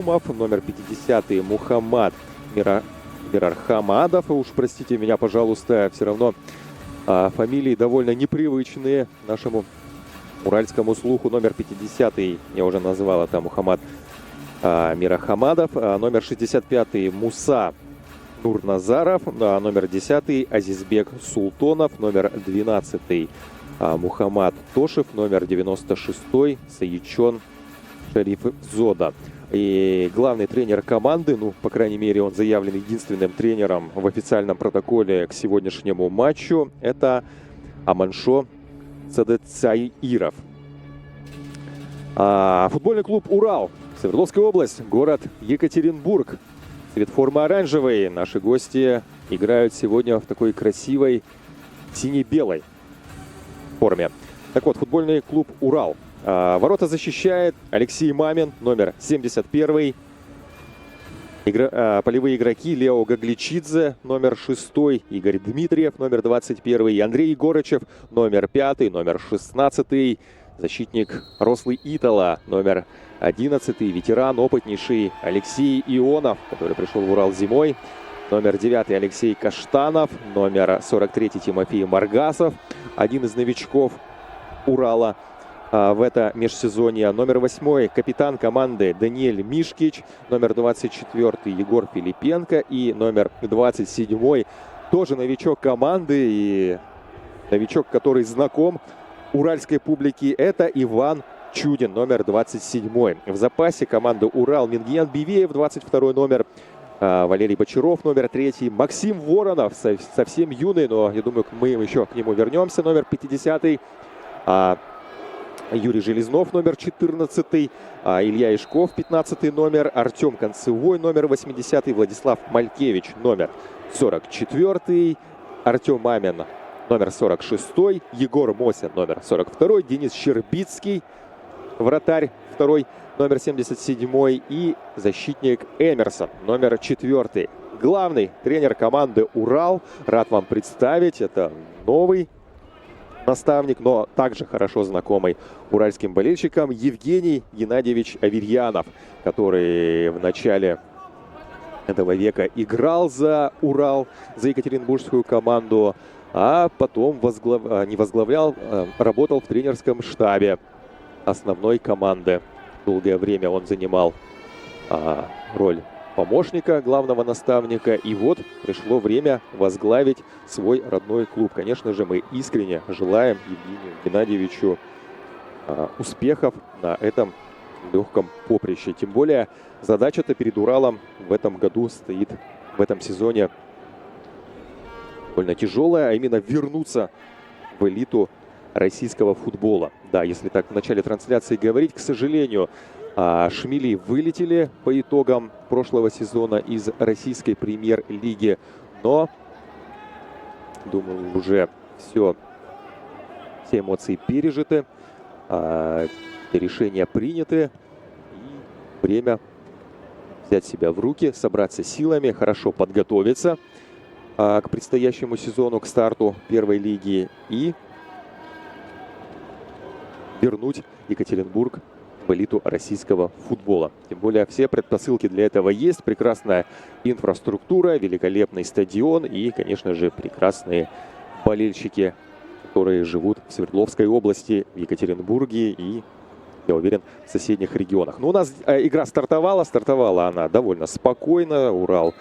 Номер 50 Мухаммад Мирархамадов. Уж простите меня, пожалуйста, все равно фамилии довольно непривычные нашему уральскому слуху. Номер 50 я уже назвал, это Мухаммад Мирархамадов. Номер 65 Муса Нурназаров. Номер 10 Азизбек Султонов. Номер 12 Мухаммад Тошев. Номер 96 Саичон Шарифзода. И главный тренер команды, ну, по крайней мере, он заявлен единственным тренером в официальном протоколе к сегодняшнему матчу, это Аманшо Цадецаиров. Футбольный клуб «Урал», Свердловская область, город Екатеринбург. Цвет формы оранжевый. Наши гости играют сегодня в такой красивой сине-белой форме. Так вот, футбольный клуб «Урал». Ворота защищает Алексей Мамин, номер 71. Полевые игроки Лео Гагличидзе, номер 6. Игорь Дмитриев, номер 21. Андрей Егорычев, номер 5. Номер 16. Защитник рослый Итала, номер 11. Ветеран, опытнейший Алексей Ионов, который пришел в Урал зимой. Номер 9 Алексей Каштанов, номер 43 Тимофей Маргасов, один из новичков Урала в это межсезонье. Номер 8 капитан команды Даниэль Мишкич, номер 24 Егор Филипенко и номер 27 тоже новичок команды и новичок, который знаком уральской публике, это Иван Чудин, номер 27. В запасе команды Урал Мингиян Бивеев, 22 номер, Валерий Бочаров, номер 3, Максим Воронов, совсем юный, но я думаю, мы еще к нему вернемся, номер 50. Юрий Железнов, номер 14, Илья Ишков, 15 номер, Артем Концевой, номер 80, Владислав Малькевич, номер 44, Артем Мамин, номер 46, Егор Мосин, номер 42, Денис Щербицкий, вратарь, 2, номер 77 и защитник Эмерсон, номер 4. Главный тренер команды «Урал», рад вам представить, это новый наставник, но также хорошо знакомый уральским болельщикам, Евгений Геннадьевич Аверьянов, который в начале этого века играл за Урал, за екатеринбургскую команду, а потом работал в тренерском штабе основной команды. Долгое время он занимал роль помощника главного наставника, и вот пришло время возглавить свой родной клуб. Конечно же, мы искренне желаем Евгению Геннадьевичу успехов на этом легком поприще. Тем более задача-то перед Уралом в этом году стоит, в этом сезоне довольно тяжелая, а именно вернуться в элиту российского футбола. Да, если так в начале трансляции говорить, к сожалению, Шмели вылетели по итогам прошлого сезона из российской премьер-лиги, но, думаю, уже все эмоции пережиты, решения приняты, и время взять себя в руки, собраться силами, хорошо подготовиться к предстоящему сезону, к старту первой лиги и вернуть Екатеринбург в элиту российского футбола. Тем более все предпосылки для этого есть. Прекрасная инфраструктура, великолепный стадион и, конечно же, прекрасные болельщики, которые живут в Свердловской области, в Екатеринбурге и, я уверен, в соседних регионах. Но у нас игра стартовала она довольно спокойно. Урал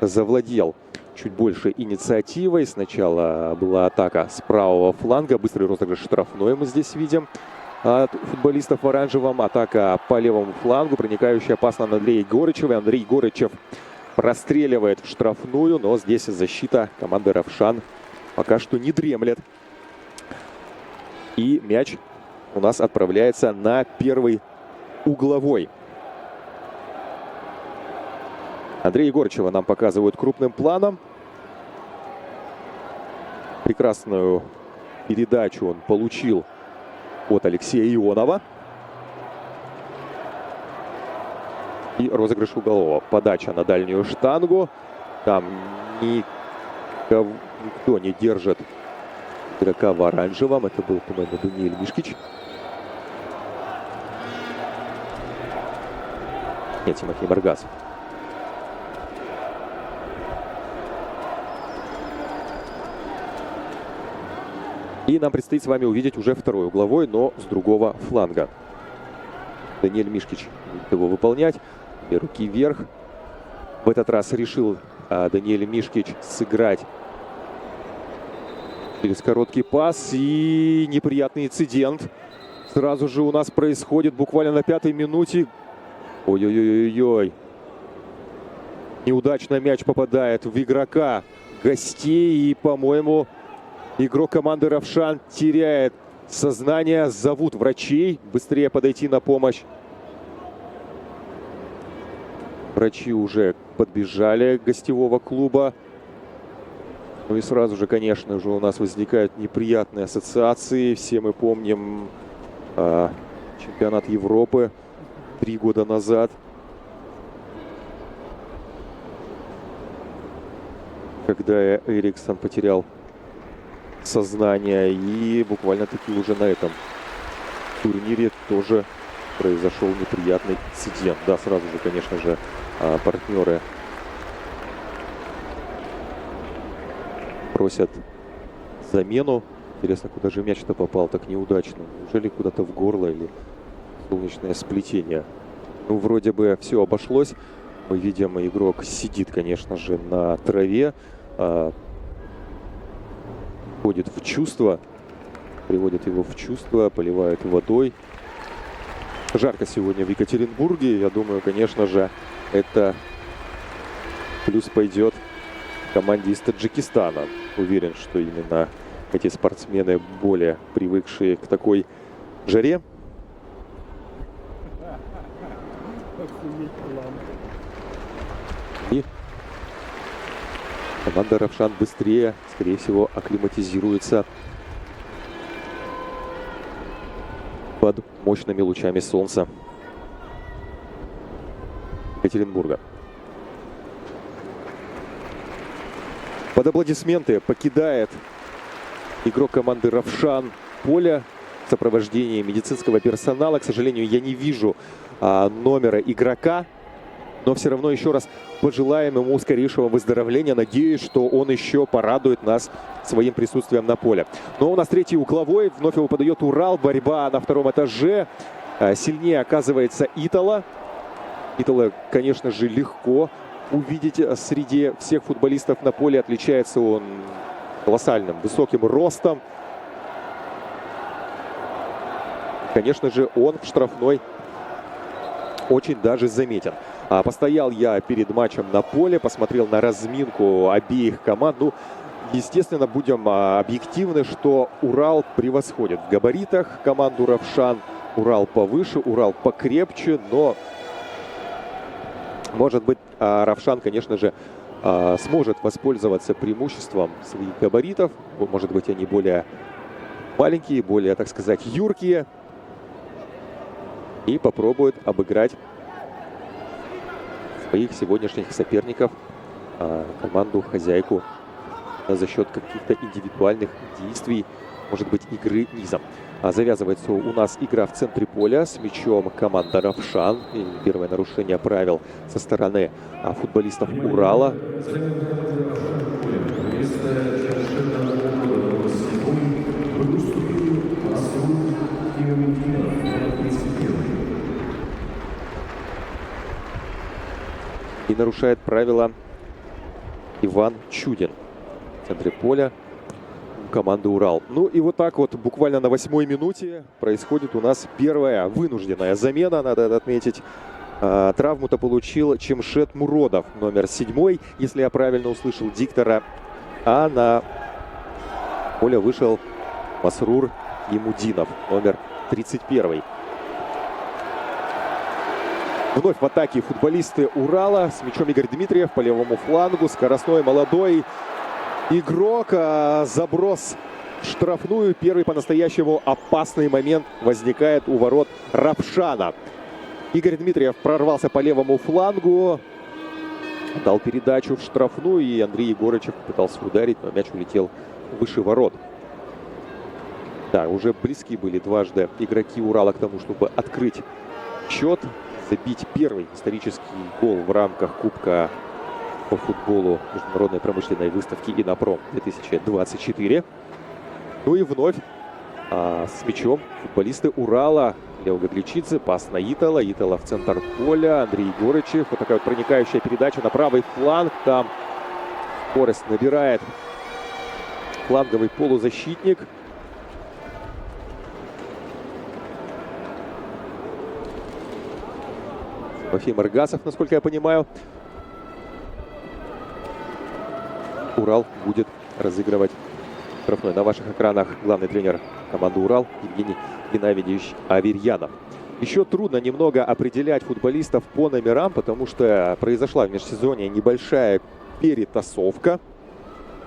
завладел чуть больше инициативой. Сначала была атака с правого фланга, быстрый розыгрыш штрафной мы здесь видим от футболистов в оранжевом. Атака по левому флангу, проникающая опасно на Андрея Егорычева. Андрей Егорычев простреливает в штрафную, но здесь защита команды «Равшан» пока что не дремлет. И мяч у нас отправляется на первый угловой. Андрея Егорычева нам показывают крупным планом. Прекрасную передачу он получил от Алексея Ионова. И розыгрыш углового. Подача на дальнюю штангу. Там никто не держит игрока в оранжевом. Это был, по-моему, Даниэль Мишкич. Нет, Тимофей Маргасов. И нам предстоит с вами увидеть уже второй угловой, но с другого фланга. Даниэль Мишкич будет его выполнять. И руки вверх. В этот раз решил Даниэль Мишкич сыграть через короткий пас. И неприятный инцидент сразу же у нас происходит буквально на 5-й минуте. Ой-ой-ой-ой-ой. Неудачно мяч попадает в игрока гостей. И, по-моему, игрок команды «Равшан» теряет сознание. Зовут врачей быстрее подойти на помощь. Врачи уже подбежали гостевого клуба. Ну и сразу же, конечно же, у нас возникают неприятные ассоциации. Все мы помним чемпионат Европы 3 года назад. Когда Эриксон потерял сознание. И буквально-таки уже на этом турнире тоже произошел неприятный инцидент. Да, сразу же, конечно же, партнеры просят замену. Интересно, куда же мяч-то попал так неудачно? Неужели куда-то в горло или солнечное сплетение? Ну, вроде бы все обошлось. Мы видим, игрок сидит, конечно же, на траве. Входит в чувство. Приводит его в чувство, поливает водой. Жарко сегодня в Екатеринбурге. Я думаю, конечно же, это плюс пойдет команде из Таджикистана. Уверен, что именно эти спортсмены более привыкшие к такой жаре. И команда «Равшан» быстрее, скорее всего, акклиматизируется под мощными лучами солнца Екатеринбурга. Под аплодисменты покидает игрок команды «Равшан» поле в сопровождении медицинского персонала. К сожалению, я не вижу номера игрока, но все равно еще раз пожелаем ему скорейшего выздоровления. Надеюсь, что он еще порадует нас своим присутствием на поле. Но у нас третий угловой. Вновь его подает Урал. Борьба на втором этаже. Сильнее оказывается Итала. Итала, конечно же, легко увидеть среди всех футболистов на поле. Отличается он колоссальным высоким ростом. Конечно же, он в штрафной очень даже заметен. Постоял я перед матчем на поле, посмотрел на разминку обеих команд. Ну, естественно, будем объективны, что Урал превосходит в габаритах команду «Равшан». Урал повыше, Урал покрепче, но, может быть, «Равшан», конечно же, сможет воспользоваться преимуществом своих габаритов. Может быть, они более маленькие, более, так сказать, юркие. И попробует обыграть своих сегодняшних соперников, команду-хозяйку, за счет каких-то индивидуальных действий, может быть, игры низом. Завязывается у нас игра в центре поля с мячом команда «Равшан». И первое нарушение правил со стороны футболистов Урала. И нарушает правила Иван Чудин в центре поля команды «Урал». Ну и вот так вот буквально на 8-й минуте происходит у нас первая вынужденная замена. Надо это отметить. Травму-то получил Чемшет Муродов, номер 7, если я правильно услышал диктора. А на поле вышел Масрур Имудинов, номер 31. Вновь в атаке футболисты Урала. С мячом Игорь Дмитриев по левому флангу. Скоростной молодой игрок. Заброс в штрафную. Первый по-настоящему опасный момент возникает у ворот Равшана. Игорь Дмитриев прорвался по левому флангу. Дал передачу в штрафную. И Андрей Егорычев пытался ударить, но мяч улетел выше ворот. Да, уже близки были дважды игроки Урала к тому, чтобы открыть счет. забить первый исторический гол в рамках Кубка по футболу Международной промышленной выставки «Инопром» 2024. Ну и вновь с мячом футболисты Урала. Лео Гагличидзе, пас на Итала. Итала в центр поля. Андрей Егорычев. Вот такая вот проникающая передача на правый фланг. Там скорость набирает фланговый полузащитник. Тимофей Маргасов, насколько я понимаю. Урал будет разыгрывать штрафной. На ваших экранах главный тренер команды «Урал» Евгений Геннадьевич Аверьянов. Еще трудно немного определять футболистов по номерам, потому что произошла в межсезонье небольшая перетасовка.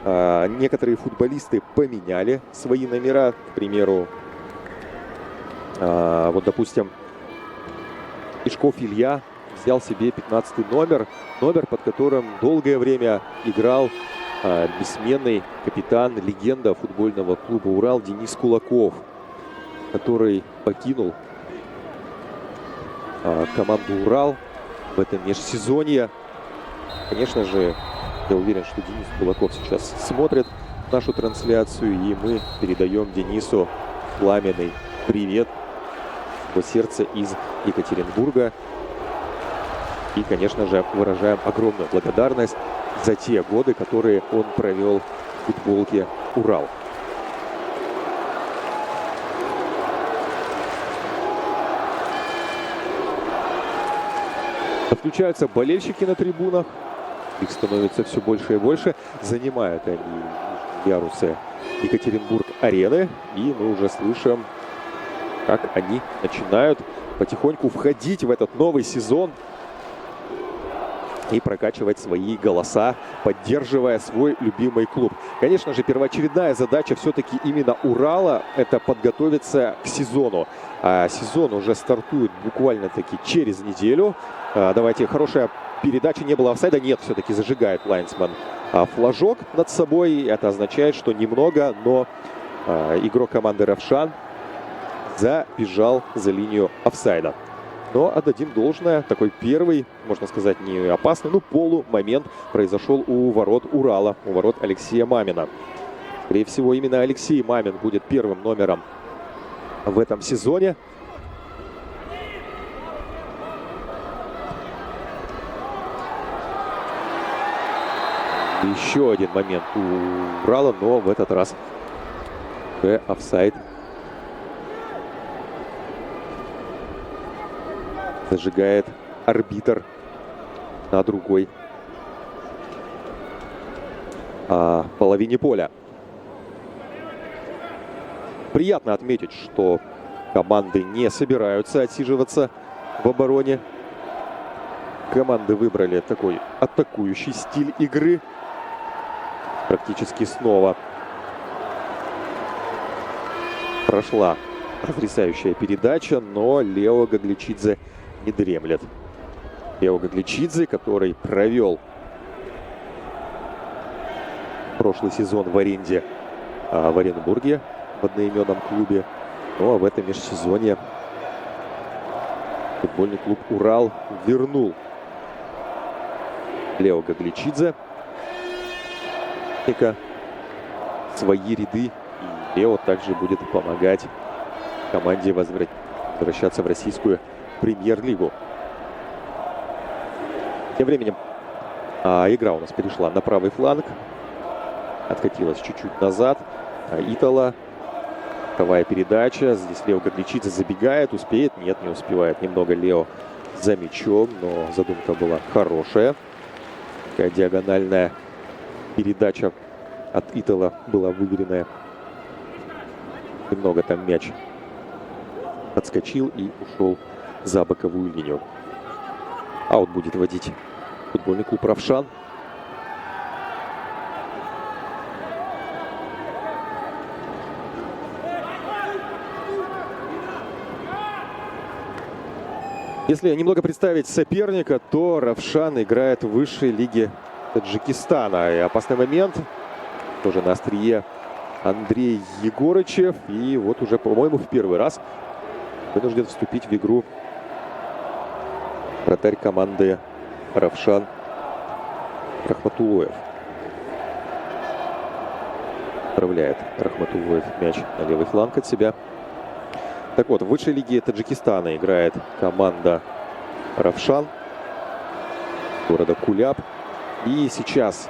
Некоторые футболисты поменяли свои номера. К примеру, вот, допустим, Ишков Илья взял себе 15-й номер. Номер, под которым долгое время играл бессменный капитан, легенда футбольного клуба «Урал» Денис Кулаков, который покинул команду «Урал» в этом межсезонье. Конечно же, я уверен, что Денис Кулаков сейчас смотрит нашу трансляцию, и мы передаем Денису пламенный привет в сердце из Екатеринбурга. И, конечно же, выражаем огромную благодарность за те годы, которые он провел в футболке «Урал». Подключаются болельщики на трибунах. Их становится все больше и больше. Занимают они ярусы Екатеринбург-арены. И мы уже слышим, как они начинают потихоньку входить в этот новый сезон и прокачивать свои голоса, поддерживая свой любимый клуб. Конечно же, первоочередная задача все-таки именно Урала – это подготовиться к сезону. А сезон уже стартует буквально-таки через неделю. Давайте, хорошая передача, не было офсайда. Нет, все-таки зажигает лайнсман флажок над собой. Это означает, что немного, но игрок команды «Равшан» забежал за линию офсайда. Но отдадим должное, такой первый, можно сказать, не опасный, но полумомент произошел у ворот Урала, у ворот Алексея Мамина. Скорее всего, именно Алексей Мамин будет первым номером в этом сезоне. Еще один момент у Урала, но в этот раз офсайд. Зажигает арбитр на другой половине поля. Приятно отметить, что команды не собираются отсиживаться в обороне. Команды выбрали такой атакующий стиль игры. Практически снова прошла потрясающая передача, но Лео Гагличидзе не дремлет. Лео Гагличидзе, который провел прошлый сезон в аренде в Оренбурге в одноименном клубе. Ну а в этом межсезонье футбольный клуб «Урал» вернул Лео Гагличидзе в свои ряды. И Лео также будет помогать команде возвращаться в российскую премьер-лигу. Тем временем игра у нас перешла на правый фланг. Откатилась чуть-чуть назад. Итала. Боковая передача. Здесь Лео Гагличидзе забегает. Успеет? Нет, не успевает. Немного Лео за мячом, но задумка была хорошая. Такая диагональная передача от Итала была выверенная. Немного там мяч отскочил и ушел за боковую линию. Аут будет водить футбольный клуб «Равшан». Если немного представить соперника, то «Равшан» играет в высшей лиге Таджикистана. И опасный момент. Тоже на острие Андрей Егорычев. И вот уже, по-моему, в первый раз вынужден вступить в игру вратарь команды Равшан Рахматуллоев. Отправляет Рахматуллоев мяч на левый фланг от себя. Так вот, в высшей лиге Таджикистана играет команда Равшан города Куляб. И сейчас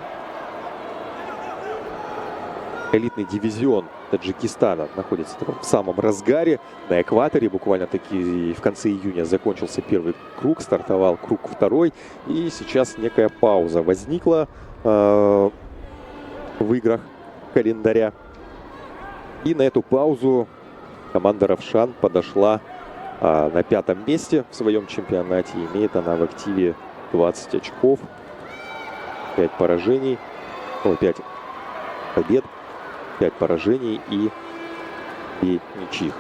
элитный дивизион Таджикистана находится в самом разгаре, на экваторе. Буквально-таки в конце июня закончился первый круг, стартовал круг второй. И сейчас некая пауза возникла в играх календаря. И на эту паузу команда Равшан подошла на 5-м месте в своем чемпионате. Имеет она в активе 20 очков, 5 поражений, 5 побед, 5 поражений и 2 ничьих.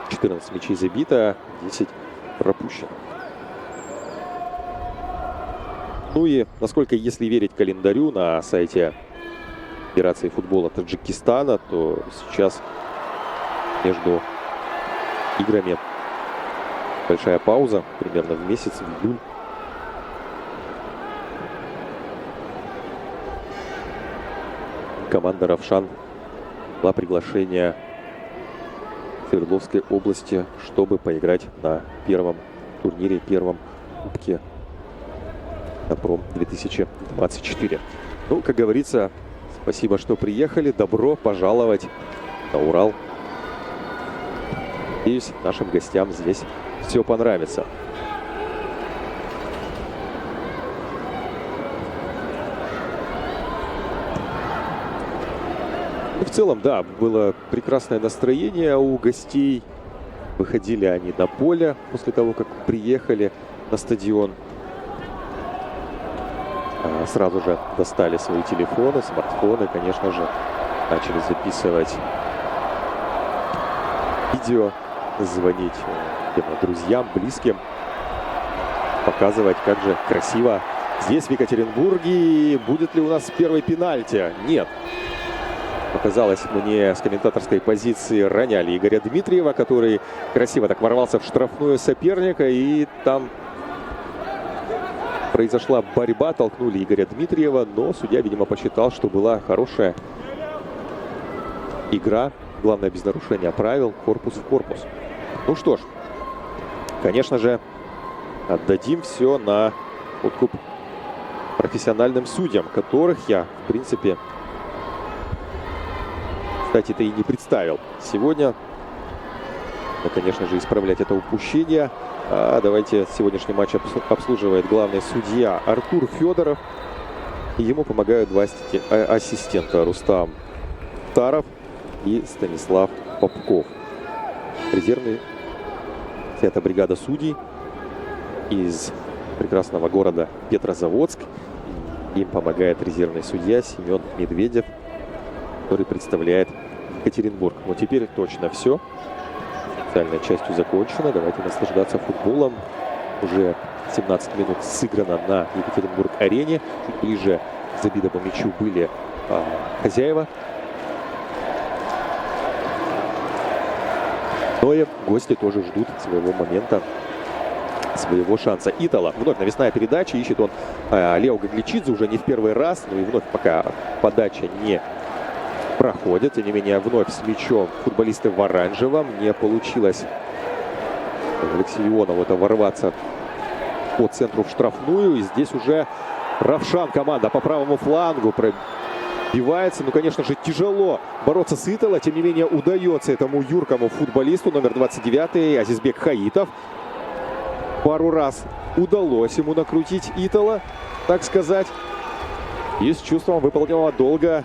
14 мячей забито, 10 пропущено. Ну и, насколько, если верить календарю на сайте Федерации футбола Таджикистана, то сейчас между играми большая пауза, примерно в месяц, в июль. Команда Равшан дала приглашение Свердловской области, чтобы поиграть на первом турнире, первом кубке Пром 2024. Ну, как говорится, спасибо, что приехали. Добро пожаловать на Урал. Надеюсь, нашим гостям здесь все понравится. В целом, да, было прекрасное настроение у гостей. Выходили они на поле после того, как приехали на стадион. Сразу же достали свои телефоны, смартфоны, конечно же, начали записывать видео, звонить друзьям, близким, показывать, как же красиво здесь, в Екатеринбурге. Будет ли у нас первый пенальти? Нет. Показалось мне, с комментаторской позиции роняли Игоря Дмитриева, который красиво так ворвался в штрафную соперника. И там произошла борьба, толкнули Игоря Дмитриева. Но судья, видимо, посчитал, что была хорошая игра. Главное, без нарушения правил, корпус в корпус. Ну что ж, конечно же, отдадим все на откуп профессиональным судьям, которых я, в принципе, кстати-то и не представил сегодня. Но, конечно же, исправлять это упущение. Давайте, сегодняшний матч обслуживает главный судья Артур Федоров. И ему помогают два ассистента: Рустам Таров и Станислав Попков. Резервный. Это бригада судей из прекрасного города Петрозаводск. Им помогает резервный судья Семен Медведев, который представляет Екатеринбург. Но теперь точно все. Официальной частью закончена. Давайте наслаждаться футболом. Уже 17 минут сыграно на Екатеринбург-арене. Чуть ближе к забитому мячу были хозяева. Но и гости тоже ждут своего момента, своего шанса. Итало. Вновь навесная передача. Ищет он Лео Гагличидзе уже не в первый раз. Но и вновь пока подача не проходит. Тем не менее, вновь с мячом футболисты в оранжевом. Не получилось Алексею Ионову ворваться по центру в штрафную. И здесь уже Равшан, команда по правому флангу, пробивается. Ну, конечно же, тяжело бороться с Итало. Тем не менее, удается этому юркому футболисту, номер 29, Азизбек Хаитов. Пару раз удалось ему накрутить Итало, так сказать. И с чувством выполненного долга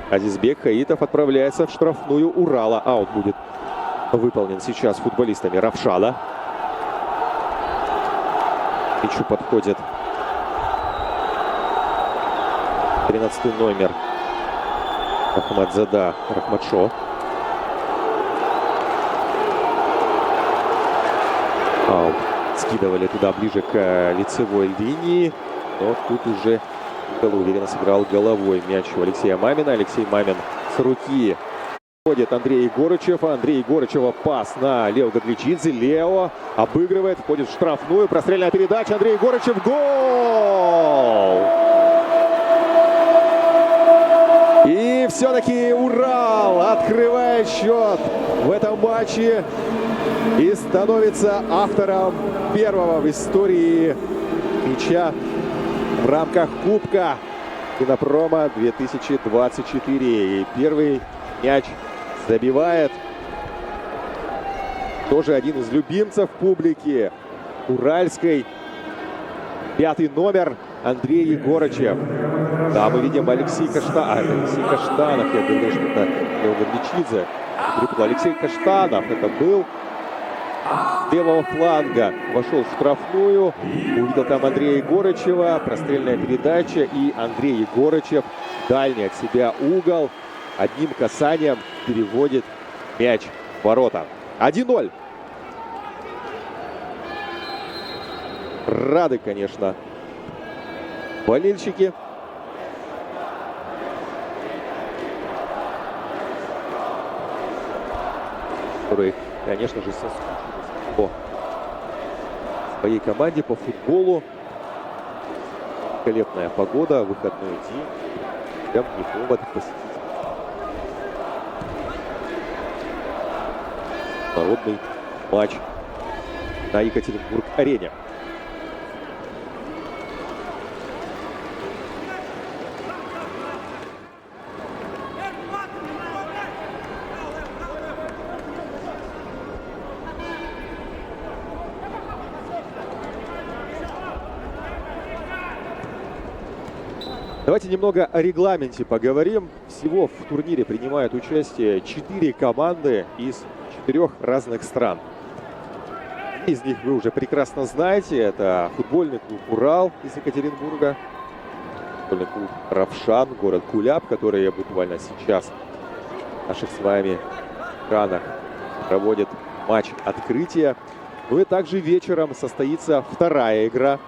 Азизбек Хаитов отправляется в штрафную Урала. Аут будет выполнен сейчас футболистами Равшана. К мячу подходит 13 номер Ахмадзада Рахматшо. Аут. Скидывали туда ближе к лицевой линии. Но тут уже уверенно сыграл головой мяч у Алексея Мамина. Алексей Мамин с руки Входит Андрей Егорычев. Андрей Егорычева пас на Лео Гагличидзе. Лео обыгрывает, входит в штрафную. Прострельная передача. Андрей Егорычев. Гол! И все-таки Урал открывает счет в этом матче и становится автором первого в истории мяча в рамках Кубка Кинопрома 2024. И первый мяч забивает тоже один из любимцев публики уральской. 5-й номер Андрей Егорычев. Да, мы видим Алексей Каштанов. Я думаю, что это Лео Гагличидзе. Алексей Каштанов это был. С левого фланга вошел в штрафную. Увидел там Андрея Егорычева. Прострельная передача. И Андрей Егорычев дальний от себя угол. Одним касанием переводит мяч в ворота. 1-0. Рады, конечно, болельщики. Которые, конечно же, соскучились по своей команде, по футболу. Великолепная погода, выходной день. Прям не повод посетить народный матч на Екатеринбург-арене. Давайте немного о регламенте поговорим. Всего в турнире принимают участие 4 команды из 4 разных стран. Из них вы уже прекрасно знаете. Это футбольный клуб «Урал» из Екатеринбурга, футбольный клуб «Равшан», город Куляб, который буквально сейчас в наших с вами экранах проводит матч открытия. Ну и также вечером состоится вторая игра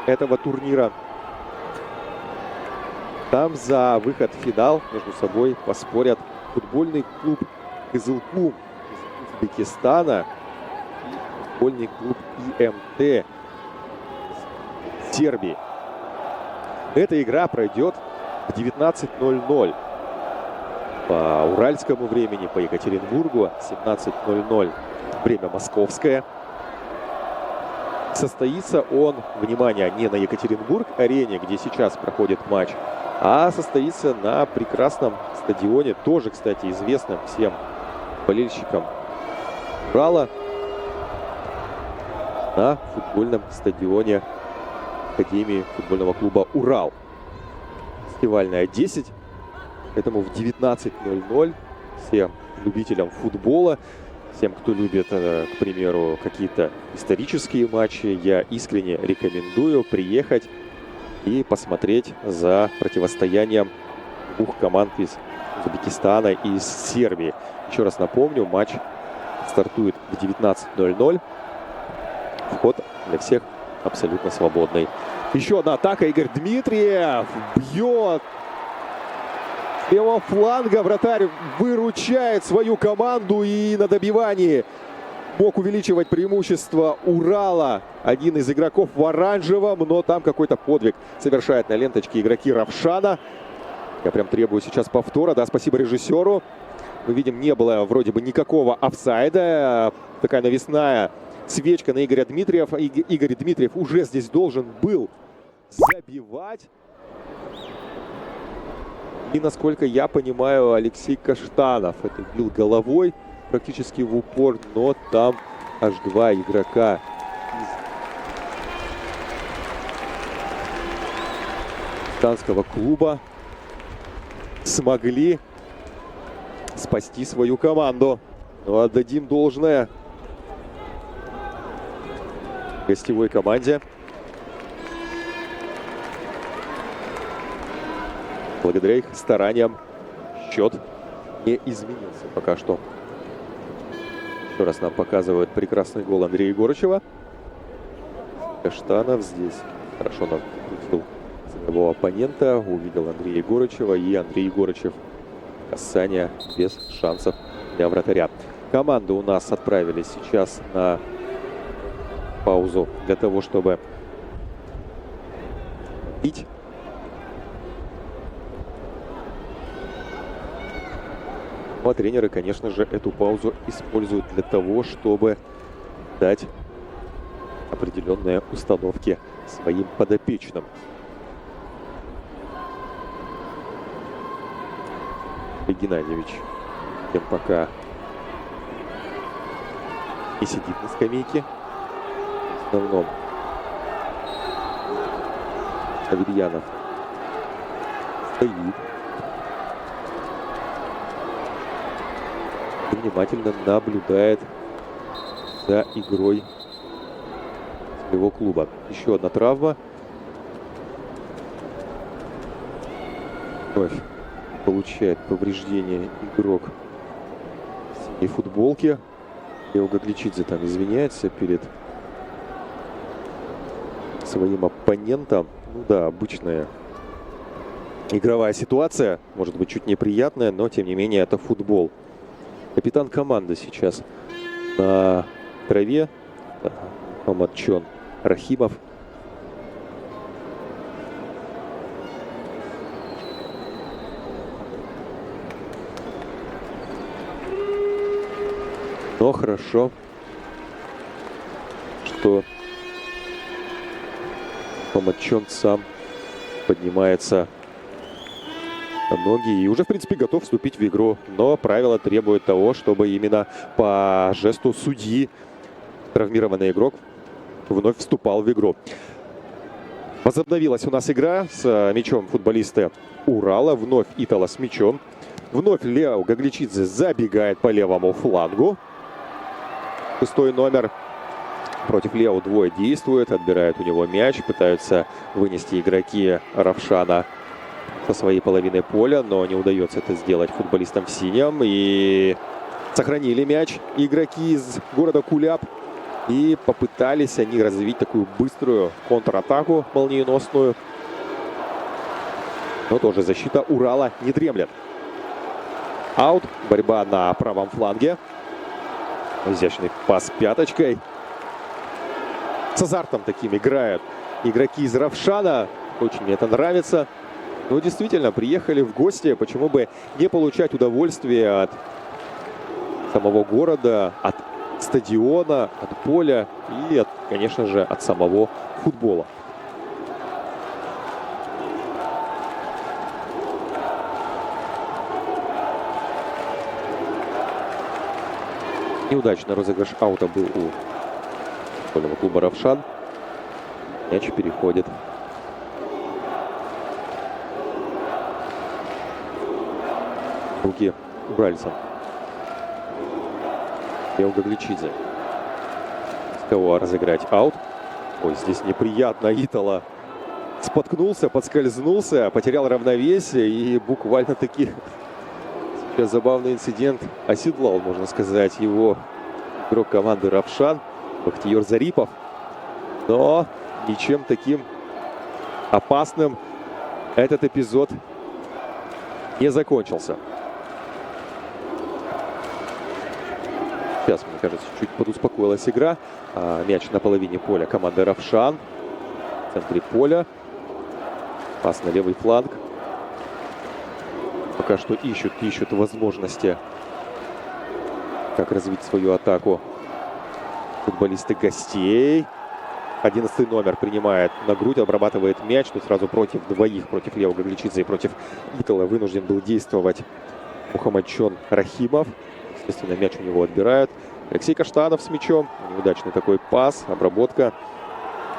этого турнира. Там за выход в финал между собой поспорят футбольный клуб «Кызылкум» из Узбекистана и футбольный клуб ИМТ из Сербии. Эта игра пройдет в 19:00 по уральскому времени, по Екатеринбургу, 17:00 время московское. Состоится он, внимание, не на Екатеринбург-арене, где сейчас проходит матч, а состоится на прекрасном стадионе, тоже, кстати, известном всем болельщикам Урала, на футбольном стадионе Академии футбольного клуба «Урал». Фестивальная 10, поэтому в 19:00 всем любителям футбола, всем, кто любит, к примеру, какие-то исторические матчи, я искренне рекомендую приехать и посмотреть за противостоянием двух команд из Узбекистана и из Сербии. Еще раз напомню, матч стартует в 19:00. Вход для всех абсолютно свободный. Еще одна атака. Игорь Дмитриев бьет с левого фланга. Вратарь выручает свою команду и на добивании мог увеличивать преимущество Урала. Один из игроков в оранжевом, но там какой-то подвиг совершает на ленточке игроки Равшана. Я прям требую сейчас повтора. Да, спасибо режиссеру. Мы видим, не было вроде бы никакого офсайда. Такая навесная свечка на Игоря Дмитриева. Игорь Дмитриев уже здесь должен был забивать. И, насколько я понимаю, Алексей Каштанов это бил головой практически в упор, но там аж 2 игрока из казахстанского клуба смогли спасти свою команду. Но отдадим должное гостевой команде. Благодаря их стараниям счет не изменился пока что. Еще раз нам показывают прекрасный гол Андрея Егорычева. Каштанов здесь хорошо накрутил своего оппонента, увидел Андрея Егорычева, и Андрей Егорычев касание без шансов для вратаря. Команды у нас отправились сейчас на паузу для того, чтобы пить. Ну, а тренеры, конечно же, эту паузу используют для того, чтобы дать определенные установки своим подопечным. Геннадьевич тем пока и сидит на скамейке. В основном Аверьянов стоит и внимательно наблюдает за игрой своего клуба. Еще одна травма. Вновь получает повреждение игрок в синей футболке. Лео Гагличидзе там извиняется перед своим оппонентом. Ну да, обычная игровая ситуация. Может быть, чуть неприятная, но тем не менее это футбол. Капитан команды сейчас на траве. Мухаммадчон Рахимов. Но хорошо, что Мухаммадчон сам поднимается на ноги и уже, в принципе, готов вступить в игру. Но правила требуют того, чтобы именно по жесту судьи травмированный игрок вновь вступал в игру. Возобновилась у нас игра с мячом футболисты Урала. Вновь Итало с мячом. Вновь Лео Гагличидзе забегает по левому флангу. 6-й номер. Против Лео двое действует. Отбирают у него мяч. Пытаются вынести игроки Равшана со своей половины поля. Но не удается это сделать футболистам в синем. И сохранили мяч игроки из города Куляб. И попытались они развить такую быструю контратаку молниеносную. Но тоже защита Урала не дремлет. Аут. Борьба на правом фланге. Изящный пас пяточкой. С азартом таким играют игроки из Равшана. Очень мне это нравится. Ну, действительно, приехали в гости. Почему бы не получать удовольствие от самого города, от стадиона, от поля и, конечно же, от самого футбола. Неудачный розыгрыш аута был у футбольного клуба Равшан. Мяч переходит в руки уральцам. Лео Гагличидзе. С кого разыграть аут? Ой, здесь неприятно. Итало споткнулся, подскользнулся, потерял равновесие и буквально-таки сейчас забавный инцидент оседлал, можно сказать, его игрок команды Равшан, Бахтиер Зарипов. Но ничем таким опасным этот эпизод не закончился. Сейчас, мне кажется, чуть подуспокоилась игра. Мяч на половине поля команды Равшан. В центре поля. Пас на левый фланг. Пока что ищут возможности, как развить свою атаку футболисты гостей. 11-й номер принимает на грудь, обрабатывает мяч. Тут сразу против двоих, против Лео Гагличидзе и против Итало вынужден был действовать Мухаммадчон Рахимов. Естественно, мяч у него отбирают. Алексей Каштанов с мячом. Неудачный такой пас, обработка.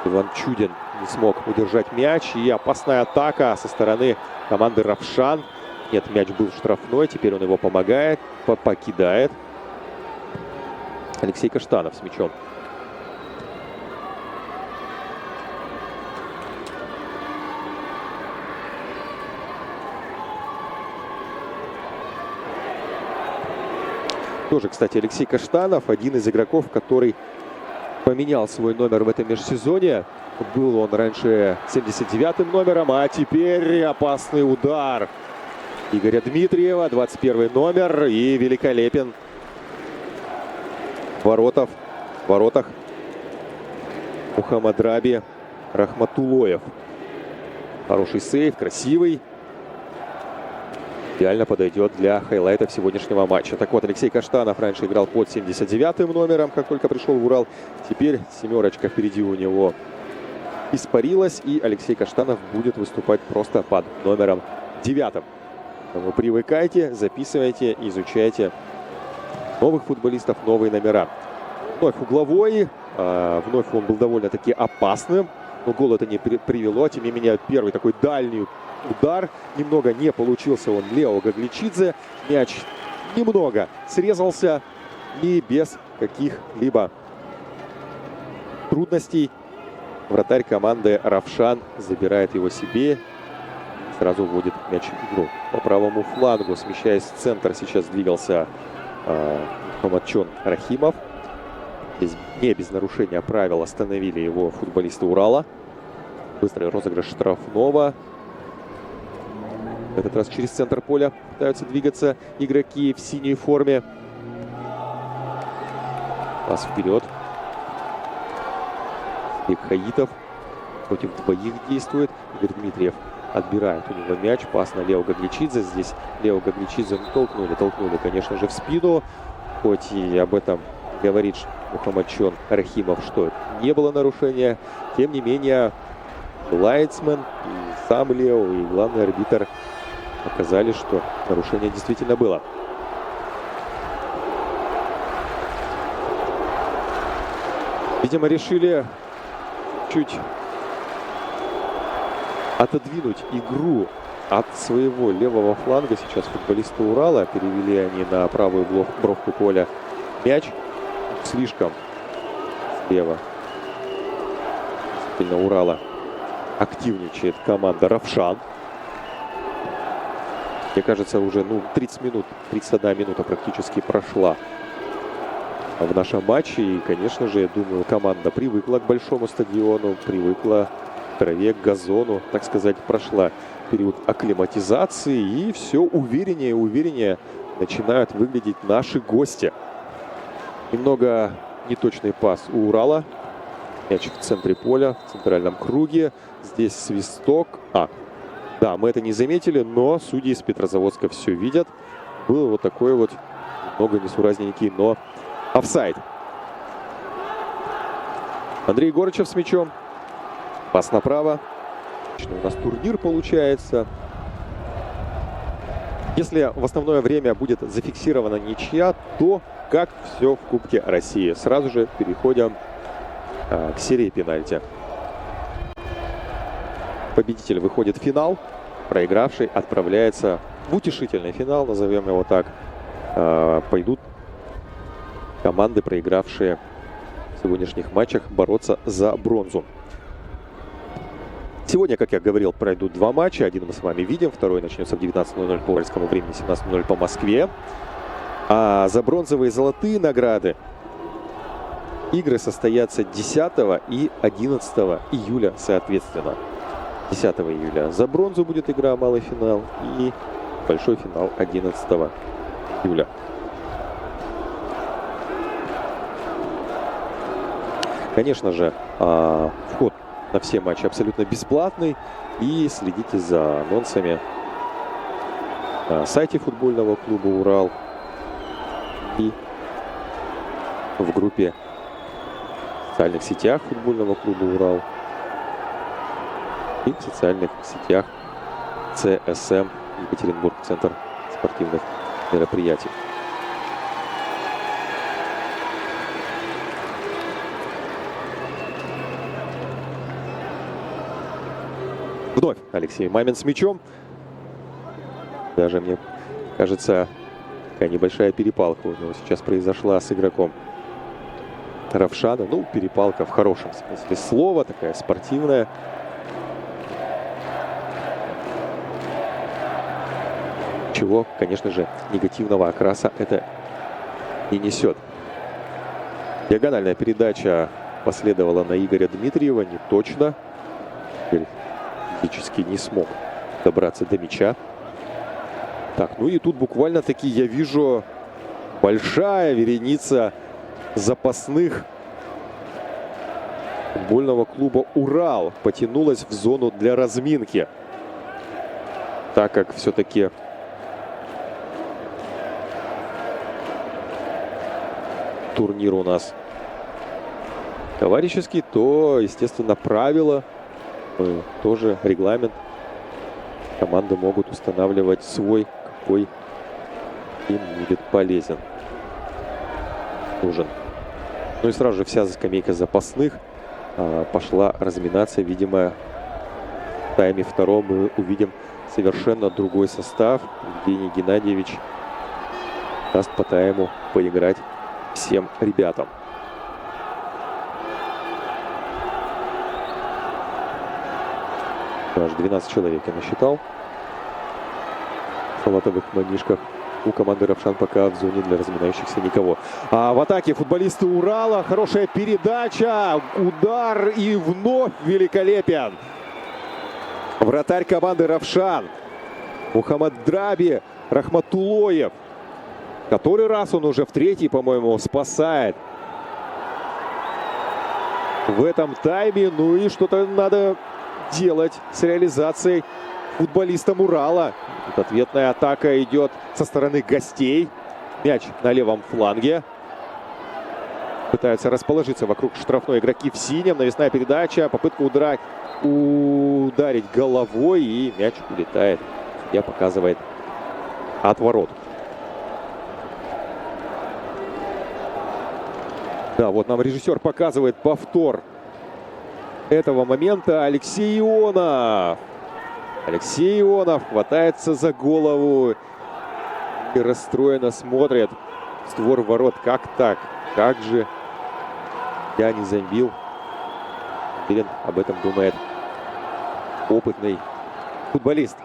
Иван Чудин не смог удержать мяч. И опасная атака со стороны команды Равшан. Нет, мяч был штрафной. Теперь он его помогает, покидает. Алексей Каштанов с мячом. Тоже, кстати, Алексей Каштанов, один из игроков, который поменял свой номер в этом межсезонье. Был он раньше 79-м номером, а теперь опасный удар. Игоря Дмитриева, 21 номер, и великолепен в воротах Мухаммадраби Рахматулоев. Хороший сейв, красивый. Идеально подойдет для хайлайтов сегодняшнего матча. Так вот, Алексей Каштанов раньше играл под 79-м номером, как только пришел в Урал. Теперь семерочка впереди у него испарилась, и Алексей Каштанов будет выступать просто под номером 9. Поэтому привыкайте, записывайте, изучайте новых футболистов, новые номера. Вновь угловой, вновь он был довольно-таки опасным, но гол это не привело. Тем не менее, первый такой дальний удар. Немного не получился он Лео Гагличидзе. Мяч немного срезался и без каких-либо трудностей вратарь команды Равшан забирает его себе. Сразу вводит мяч в игру. По правому флангу, смещаясь в центр, сейчас двигался Мухаммадчон Рахимов. Здесь не без нарушения правил остановили его футболисты Урала. Быстрый розыгрыш штрафного. В этот раз через центр поля пытаются двигаться игроки в синей форме. Пас вперед. Бек Хаитов против двоих действует. Игорь Дмитриев отбирает у него мяч. Пас на Лео Гагличидзе. Здесь Лео Гагличидзе толкнули, конечно же, в спину. Хоть и об этом говорит Мухаммадчон Рахимов, что не было нарушения. Тем не менее, лайнсмен, и сам Лео, и главный арбитр показали, что нарушение действительно было. Видимо, решили чуть отодвинуть игру от своего левого фланга. Сейчас футболисты Урала перевели они на правую бровку поля мяч. Слишком слева действительно Урала активничает команда Равшан. Мне кажется, уже 30 минут, 31 минута практически прошла в нашем матче. И, конечно же, я думаю, команда привыкла к большому стадиону, привыкла к траве, к газону, так сказать, прошла период акклиматизации. И все увереннее и увереннее начинают выглядеть наши гости. Немного неточный пас у Урала. Мяч в центре поля, в центральном круге. Здесь свисток. Да, мы это не заметили, но судьи из Петрозаводска все видят. Был вот такой вот немного несуразненький, но офсайд. Андрей Горычев с мячом. Пас направо. У нас турнир получается. Если в основное время будет зафиксирована ничья, то как все в Кубке России? Сразу же переходим к серии пенальти. Победитель выходит в финал, проигравший отправляется в утешительный финал, назовем его так. Пойдут команды, проигравшие в сегодняшних матчах, бороться за бронзу. Сегодня, как я говорил, пройдут два матча. Один мы с вами видим, второй начнется в 19:00 по уральскому времени, 17:00 по Москве. А за бронзовые и золотые награды игры состоятся 10 и 11 июля соответственно. 10 июля за бронзу будет игра, малый финал, и большой финал 11 июля. Конечно же, вход на все матчи абсолютно бесплатный. И следите за анонсами на сайте футбольного клуба «Урал» и в группе в социальных сетях футбольного клуба «Урал» и в социальных сетях ЦСМ Екатеринбург, Центр спортивных мероприятий. Вновь Алексей Мамин с мячом. Даже, мне кажется, такая небольшая перепалка у него сейчас произошла с игроком Равшана. Перепалка в хорошем смысле слова, такая спортивная. Чего, конечно же, негативного окраса это не несет. Диагональная передача последовала на Игоря Дмитриева, не точно. Физически не смог добраться до мяча. Так, ну и тут буквально-таки я вижу большая вереница запасных футбольного клуба «Урал» потянулась в зону для разминки. Так как все-таки турнир у нас товарищеский, то, естественно, правила, тоже регламент. Команды могут устанавливать свой, какой им будет полезен, нужен. Ну и сразу же вся скамейка запасных пошла разминаться. Видимо, в тайме втором мы увидим совершенно другой состав. Евгений Геннадьевич даст по тайму поиграть всем ребятам. Аж 12 человек я насчитал в салатовых манишках. У команды «Равшан» пока в зоне для разминающихся никого. А в атаке футболисты «Урала». Хорошая передача. Удар и вновь великолепен. Вратарь команды «Равшан» Мухаммад Драби Рахматулоев. Который раз он уже в третий, по-моему, спасает в этом тайме. Ну и что-то надо делать с реализацией футболистам «Урала». Тут ответная атака идет со стороны гостей. Мяч на левом фланге. Пытаются расположиться вокруг штрафной игроки в синем. Навесная передача. Попытка ударить головой. И мяч улетает. Судья показывает от ворот. Да, вот нам режиссер показывает повтор этого момента. Алексей Ионов. Алексей Ионов хватается за голову и расстроенно смотрит в створ ворот. Как так? Как же я не забил? Уверен, об этом думает опытный футболист.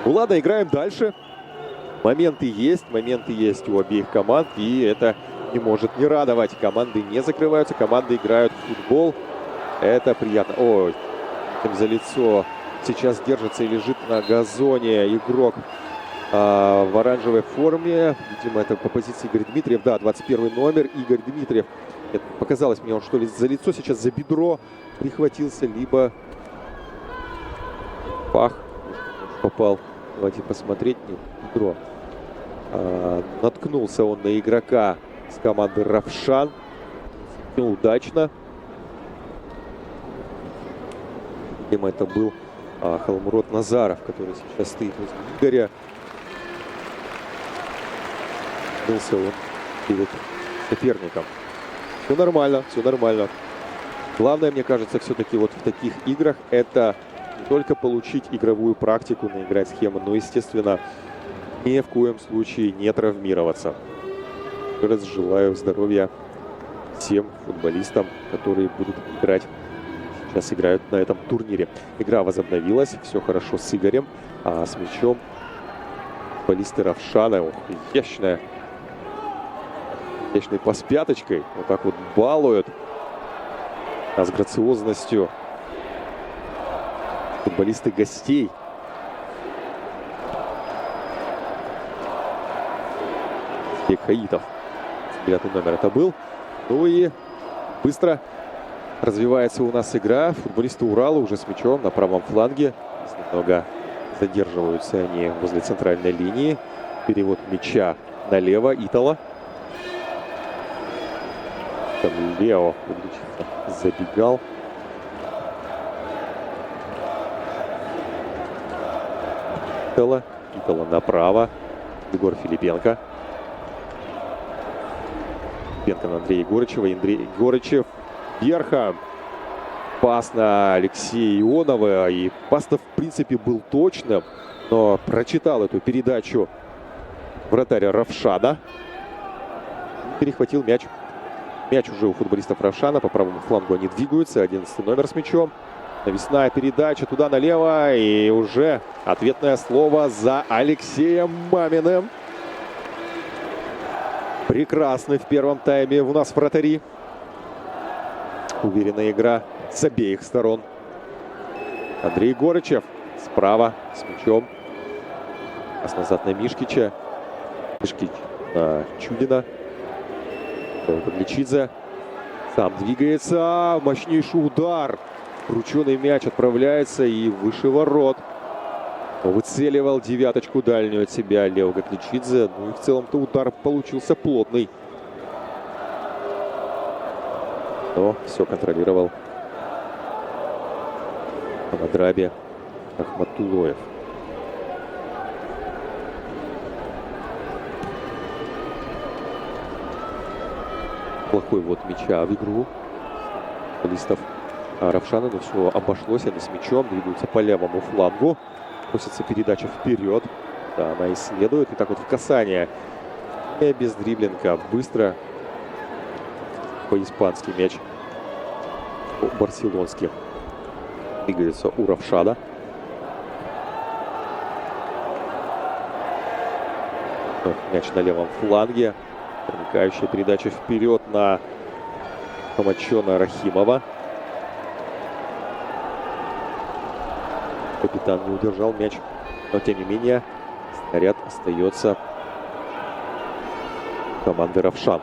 Ну ладно, играем дальше. Моменты есть у обеих команд, и это не может не радовать. Команды не закрываются, команды играют в футбол. Это приятно. Ой, за лицо сейчас держится и лежит на газоне игрок в оранжевой форме. Видимо, это по позиции Игорь Дмитриев. Да, 21 номер Игорь Дмитриев. Это показалось мне, он что ли за лицо сейчас, за бедро прихватился, либо пах попал. Давайте посмотреть. Нет, бедро. Наткнулся он на игрока с команды «Равшан». Неудачно. Видимо, это был Халмурод Назаров, который сейчас стоит возле Игоря. Наткнулся он перед соперником. Все нормально, все нормально. Главное, мне кажется, все-таки вот в таких играх это не только получить игровую практику, наиграть схему, но, естественно, ни в коем случае не травмироваться. Еще раз желаю здоровья всем футболистам, которые будут играть, сейчас играют на этом турнире. Игра возобновилась, все хорошо с Игорем, а с мячом футболисты «Равшана». Ох, изящный пас пяточкой. Вот так вот балуют. А с грациозностью футболисты гостей. Хаитов. 9 номер это был. Ну и быстро развивается у нас игра. Футболисты «Урала» уже с мячом на правом фланге. Немного задерживаются они возле центральной линии. Перевод мяча налево. Итала. Там Лео забегал. Итала направо. Егор Филипенко. На Андрея Егорычева. Андрей Егорычев верхом. Пас на Алексея Ионова. И пас-то, в принципе, был точным. Но прочитал эту передачу вратаря «Равшана». Перехватил мяч. Мяч уже у футболистов «Равшана». По правому флангу они двигаются. 11 номер с мячом. Навесная передача туда налево. И уже ответное слово за Алексеем Маминым. Прекрасный в первом тайме у нас вратари. Уверенная игра с обеих сторон. Андрей Горычев справа с мячом. Назад на Мишкича. Мишкич на Чудина. Гагличидзе. Сам двигается. Мощнейший удар. Крученый мяч отправляется и выше ворот. Выцеливал девяточку дальнюю от себя Лео Гагличидзе. Ну и в целом-то удар получился плотный. Но все контролировал на драбе Рахматуллоев. Плохой вот мяча в игру футболистов Равшана, но все обошлось. Они с мячом двигаются по левому флангу. Просится передача вперед. Да, она исследует. И так вот в касание. И без дриблинга. Быстро. По-испански мяч. По-барселонски. Двигается у Равшана. Мяч на левом фланге. Проникающая передача вперед на Хамачона Рахимова. Капитан не удержал мяч, но тем не менее снаряд остается команды Равшан.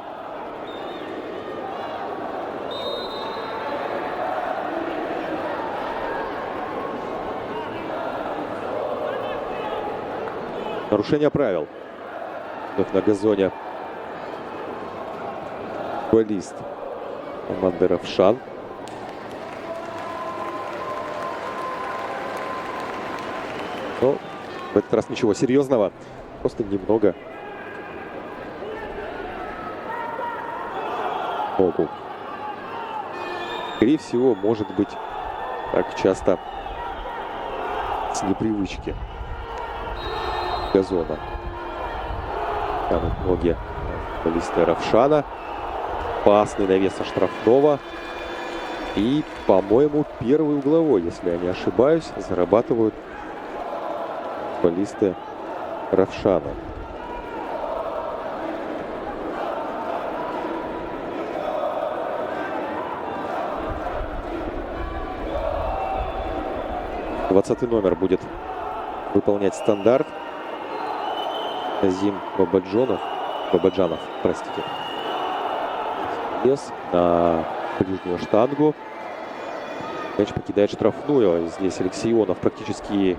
Нарушение правил. Вновь на газоне футболист команды Равшан. Но в этот раз ничего серьезного. Просто немного ногу. Скорее всего, может быть, так часто с непривычки газона. Там ноги футболиста Равшана. Опасный навес со штрафного. И, по-моему, первый угловой, если я не ошибаюсь, зарабатывают футболисты Равшана. Двадцатый номер будет выполнять стандарт. Назим Бабаджанов, простите. На ближнюю штангу. Мяч покидает штрафную. Здесь Алексей Ионов практически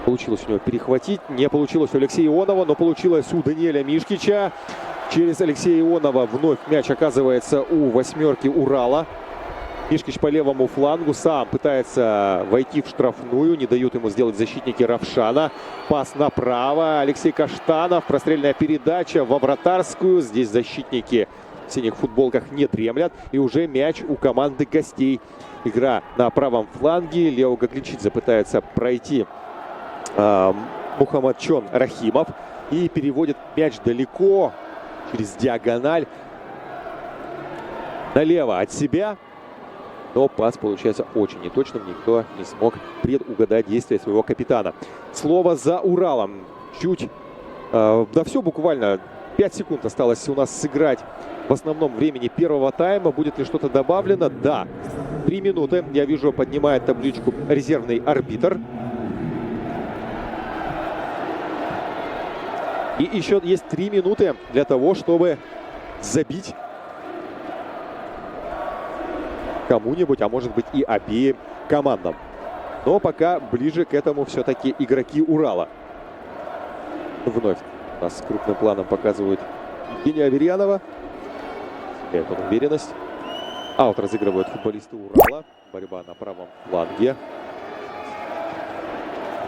получилось у него перехватить. Не получилось у Алексея Ионова, но получилось у Даниэля Мишкича. Через Алексея Ионова вновь мяч оказывается у восьмерки Урала. Мишкич по левому флангу сам пытается войти в штрафную. Не дают ему сделать защитники Равшана. Пас направо. Алексей Каштанов. Прострельная передача во вратарскую. Здесь защитники в синих футболках не дремлят. И уже мяч у команды гостей. Игра на правом фланге. Лео Гагличидзе пытается пройти Мухаммадчон Рахимов. И переводит мяч далеко. Через диагональ. Налево от себя. Но пас получается очень неточным. Никто не смог предугадать действия своего капитана. Слово за Уралом. Чуть. Да все буквально 5 секунд осталось у нас сыграть в основном времени первого тайма. Будет ли что-то добавлено? Да. 3 минуты. Я вижу, поднимает табличку резервный арбитр. И еще есть 3 минуты для того, чтобы забить кому-нибудь, а может быть и обеим командам. Но пока ближе к этому все-таки игроки Урала. Вновь у нас крупным планом показывают Евгения Аверьянова. Теряет он уверенность. Аут разыгрывают футболисты Урала. Борьба на правом фланге.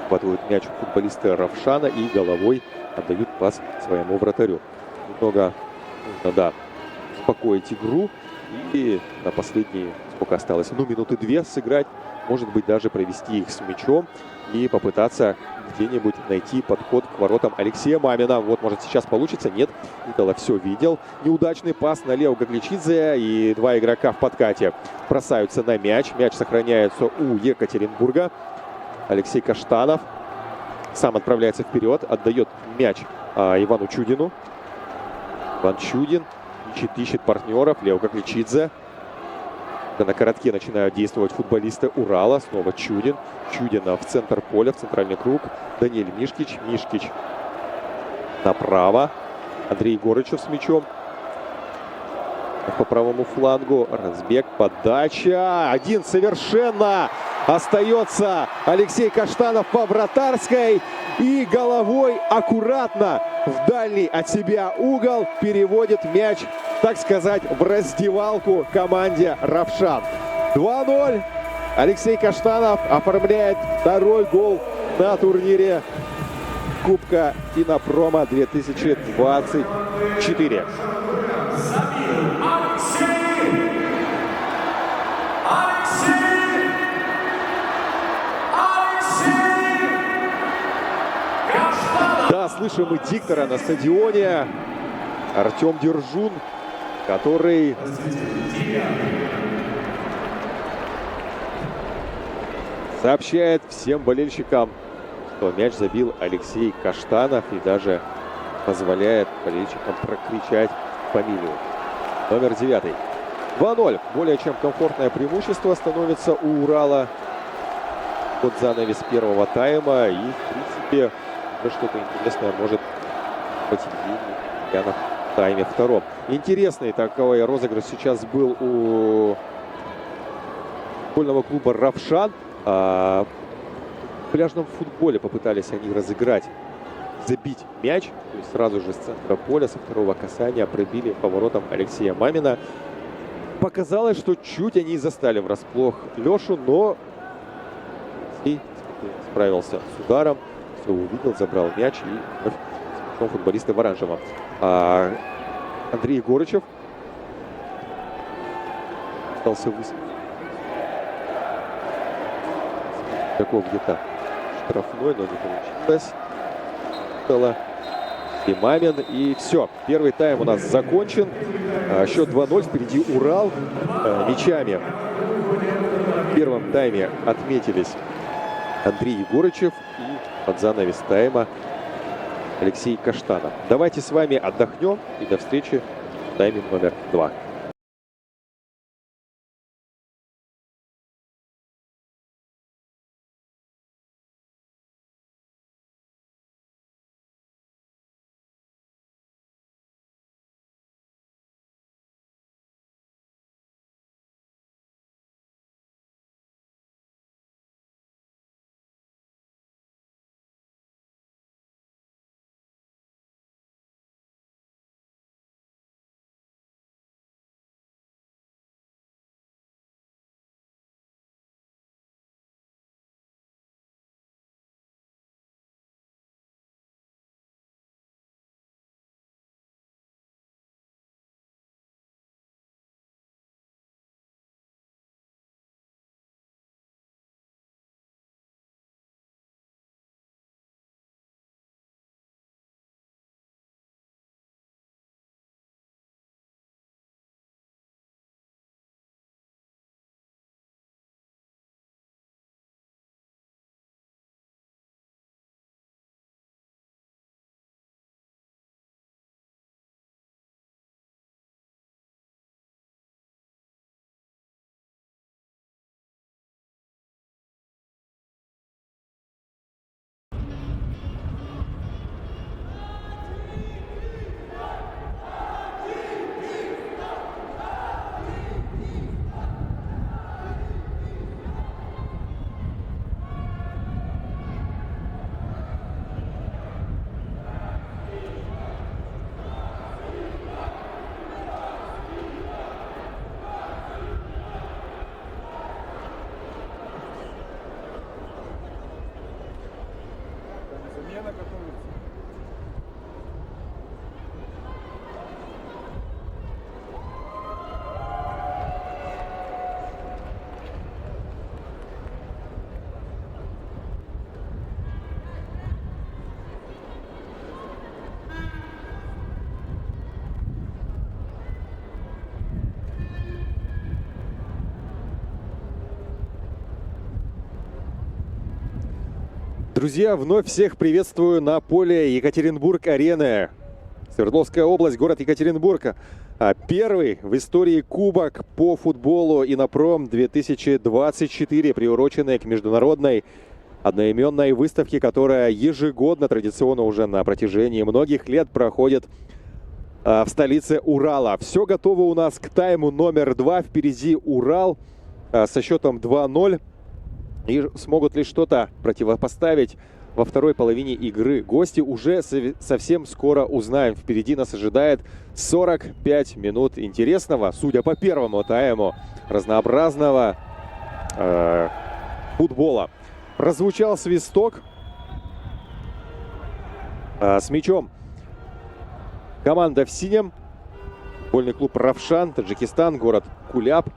Хватывают мяч футболисты Равшана и головой отдают пас своему вратарю. Немного нужно, да, успокоить игру. И на последние, сколько осталось, минуты 2 сыграть. Может быть, даже провести их с мячом и попытаться где-нибудь найти подход к воротам Алексея Мамина. Вот, может, сейчас получится. Нет, Итало все видел. Неудачный пас на Лео Гагличидзе. И 2 игрока в подкате бросаются на мяч. Мяч сохраняется у Екатеринбурга. Алексей Каштанов сам отправляется вперед. Отдает мяч Ивану Чудину. Иван Чудин ищет партнеров. Лео Гагличидзе. На коротке начинают действовать футболисты Урала. Снова Чудин. Чудина в центр поля, в центральный круг. Даниэль Мишкич. Мишкич направо. Андрей Горычев с мячом. По правому флангу. Разбег, подача. Один совершенно. Остается Алексей Каштанов по вратарской. И головой аккуратно в дальний от себя угол переводит мяч, так сказать, в раздевалку команде «Равшан». 2-0. Алексей Каштанов оформляет второй гол на турнире Кубка Инопрома 2024. Да, слышим и диктора на стадионе. Артем Держун, который сообщает всем болельщикам, что мяч забил Алексей Каштанов, и даже позволяет болельщикам прокричать фамилию. Номер 9. 2-0. Более чем комфортное преимущество становится у Урала под занавес первого тайма. И, в принципе, что-то интересное может быть в тайме втором. Интересный такой розыгрыш сейчас был у футбольного клуба «Равшан». В пляжном футболе попытались они разыграть, забить мяч. То есть сразу же с центра поля, со второго касания пробили по воротам Алексея Мамина. Показалось, что чуть они застали врасплох Лешу, но Алексей справился с ударом. Все увидел, забрал мяч, и футболисты в оранжевом. Андрей Горычев остался высадить. Такой где-то штрафной, но не получилось. И Мамин, и все. Первый тайм у нас закончен. Счет 2-0. Впереди Урал. Мячами в первом тайме отметились Андрей Егорычев и под занавес тайма Алексей Каштанов. Давайте с вами отдохнем и до встречи в тайме номер 2. Друзья, вновь всех приветствую на поле Екатеринбург-арены. Свердловская область, город Екатеринбург. Первый в истории кубок по футболу «Инопром» 2024, приуроченный к международной одноименной выставке, которая ежегодно, традиционно уже на протяжении многих лет проходит в столице Урала. Все готово у нас к тайму номер 2. Впереди Урал со счетом 2-0. И смогут ли что-то противопоставить во второй половине игры гости, уже совсем скоро узнаем. Впереди нас ожидает 45 минут интересного, судя по первому тайму, разнообразного футбола. Прозвучал свисток. С мячом команда в синем. Футбольный клуб «Равшан», Таджикистан, город Куляб.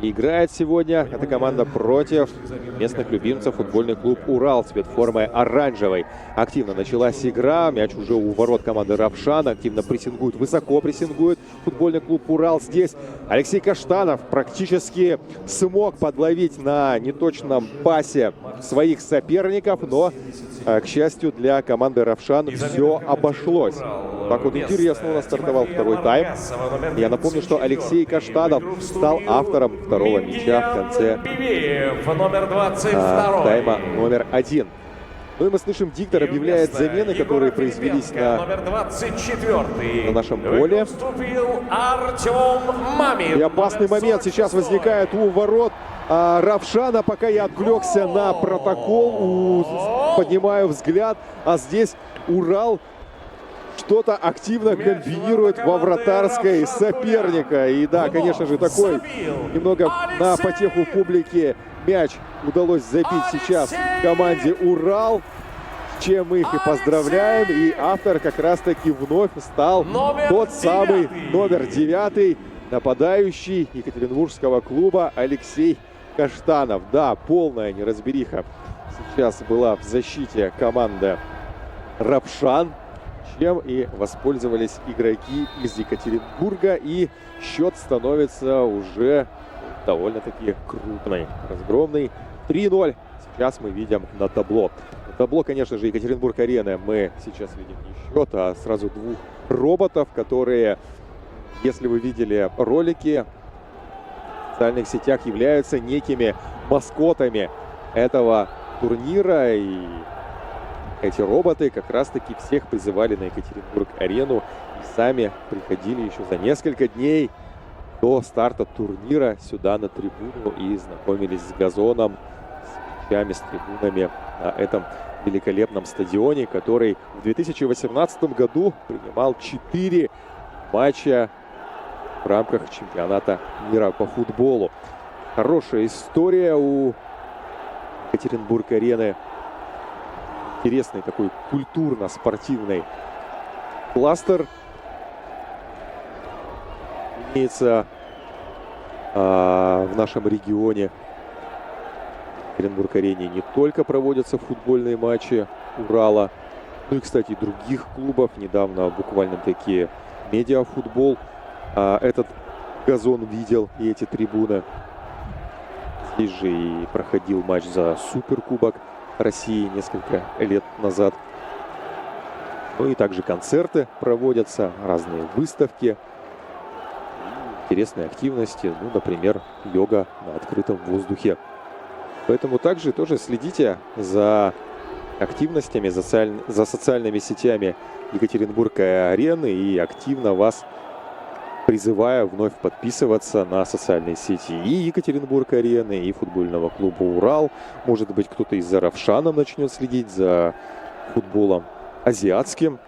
И играет сегодня эта команда против местных любимцев футбольный клуб «Урал». Цвет формы оранжевый. Активно началась игра. Мяч уже у ворот команды «Равшан». Активно прессингует, высоко прессингует футбольный клуб «Урал». Здесь Алексей Каштанов практически смог подловить на неточном пасе своих соперников. Но, к счастью для команды «Равшан», все обошлось. Так вот интересно у нас стартовал второй тайм. Я напомню, что Алексей Каштанов стал автором второго мяча в конце тайма номер 1. Ну и мы слышим, диктор объявляет замены, которые произвелись на нашем поле. И опасный момент сейчас возникает у ворот Равшана. Пока я отвлекся на протокол, поднимаю взгляд, а здесь Урал что-то активно комбинирует во вратарской соперника. И да, конечно же, такой немного на потеху публики мяч удалось забить сейчас команде «Урал», с чем мы их и поздравляем. И автор как раз-таки вновь стал тот самый номер 9, нападающий екатеринбургского клуба Алексей Каштанов. Да, полная неразбериха сейчас была в защите команды «Равшан», чем и воспользовались игроки из Екатеринбурга. И счет становится уже довольно-таки крупный, разгромный. 3-0 сейчас мы видим на табло. На табло, конечно же, Екатеринбург-арены мы сейчас видим не счет, а сразу двух роботов, которые, если вы видели ролики в социальных сетях, являются некими маскотами этого турнира. И эти роботы как раз-таки всех призывали на Екатеринбург-арену и сами приходили еще за несколько дней до старта турнира сюда на трибуну и знакомились с газоном, с мячами, с трибунами на этом великолепном стадионе, который в 2018 году принимал 4 матча в рамках чемпионата мира по футболу. Хорошая история у Екатеринбург-арены. Интересный такой культурно-спортивный кластер имеется в нашем регионе. В Екатеринбург-арене не только проводятся футбольные матчи Урала, ну и, кстати, других клубов. Недавно буквально такие медиафутбол этот газон видел и эти трибуны. Здесь же и проходил матч за Суперкубок России несколько лет назад. Ну и также концерты проводятся, разные выставки, интересные активности, ну, например, йога на открытом воздухе. Поэтому также тоже следите за активностями, за социальными сетями Екатеринбург-арены, и активно вас призываю вновь подписываться на социальные сети и Екатеринбург-арены, и футбольного клуба «Урал». Может быть, кто-то из-за «Равшана» начнет следить за футболом азиатским.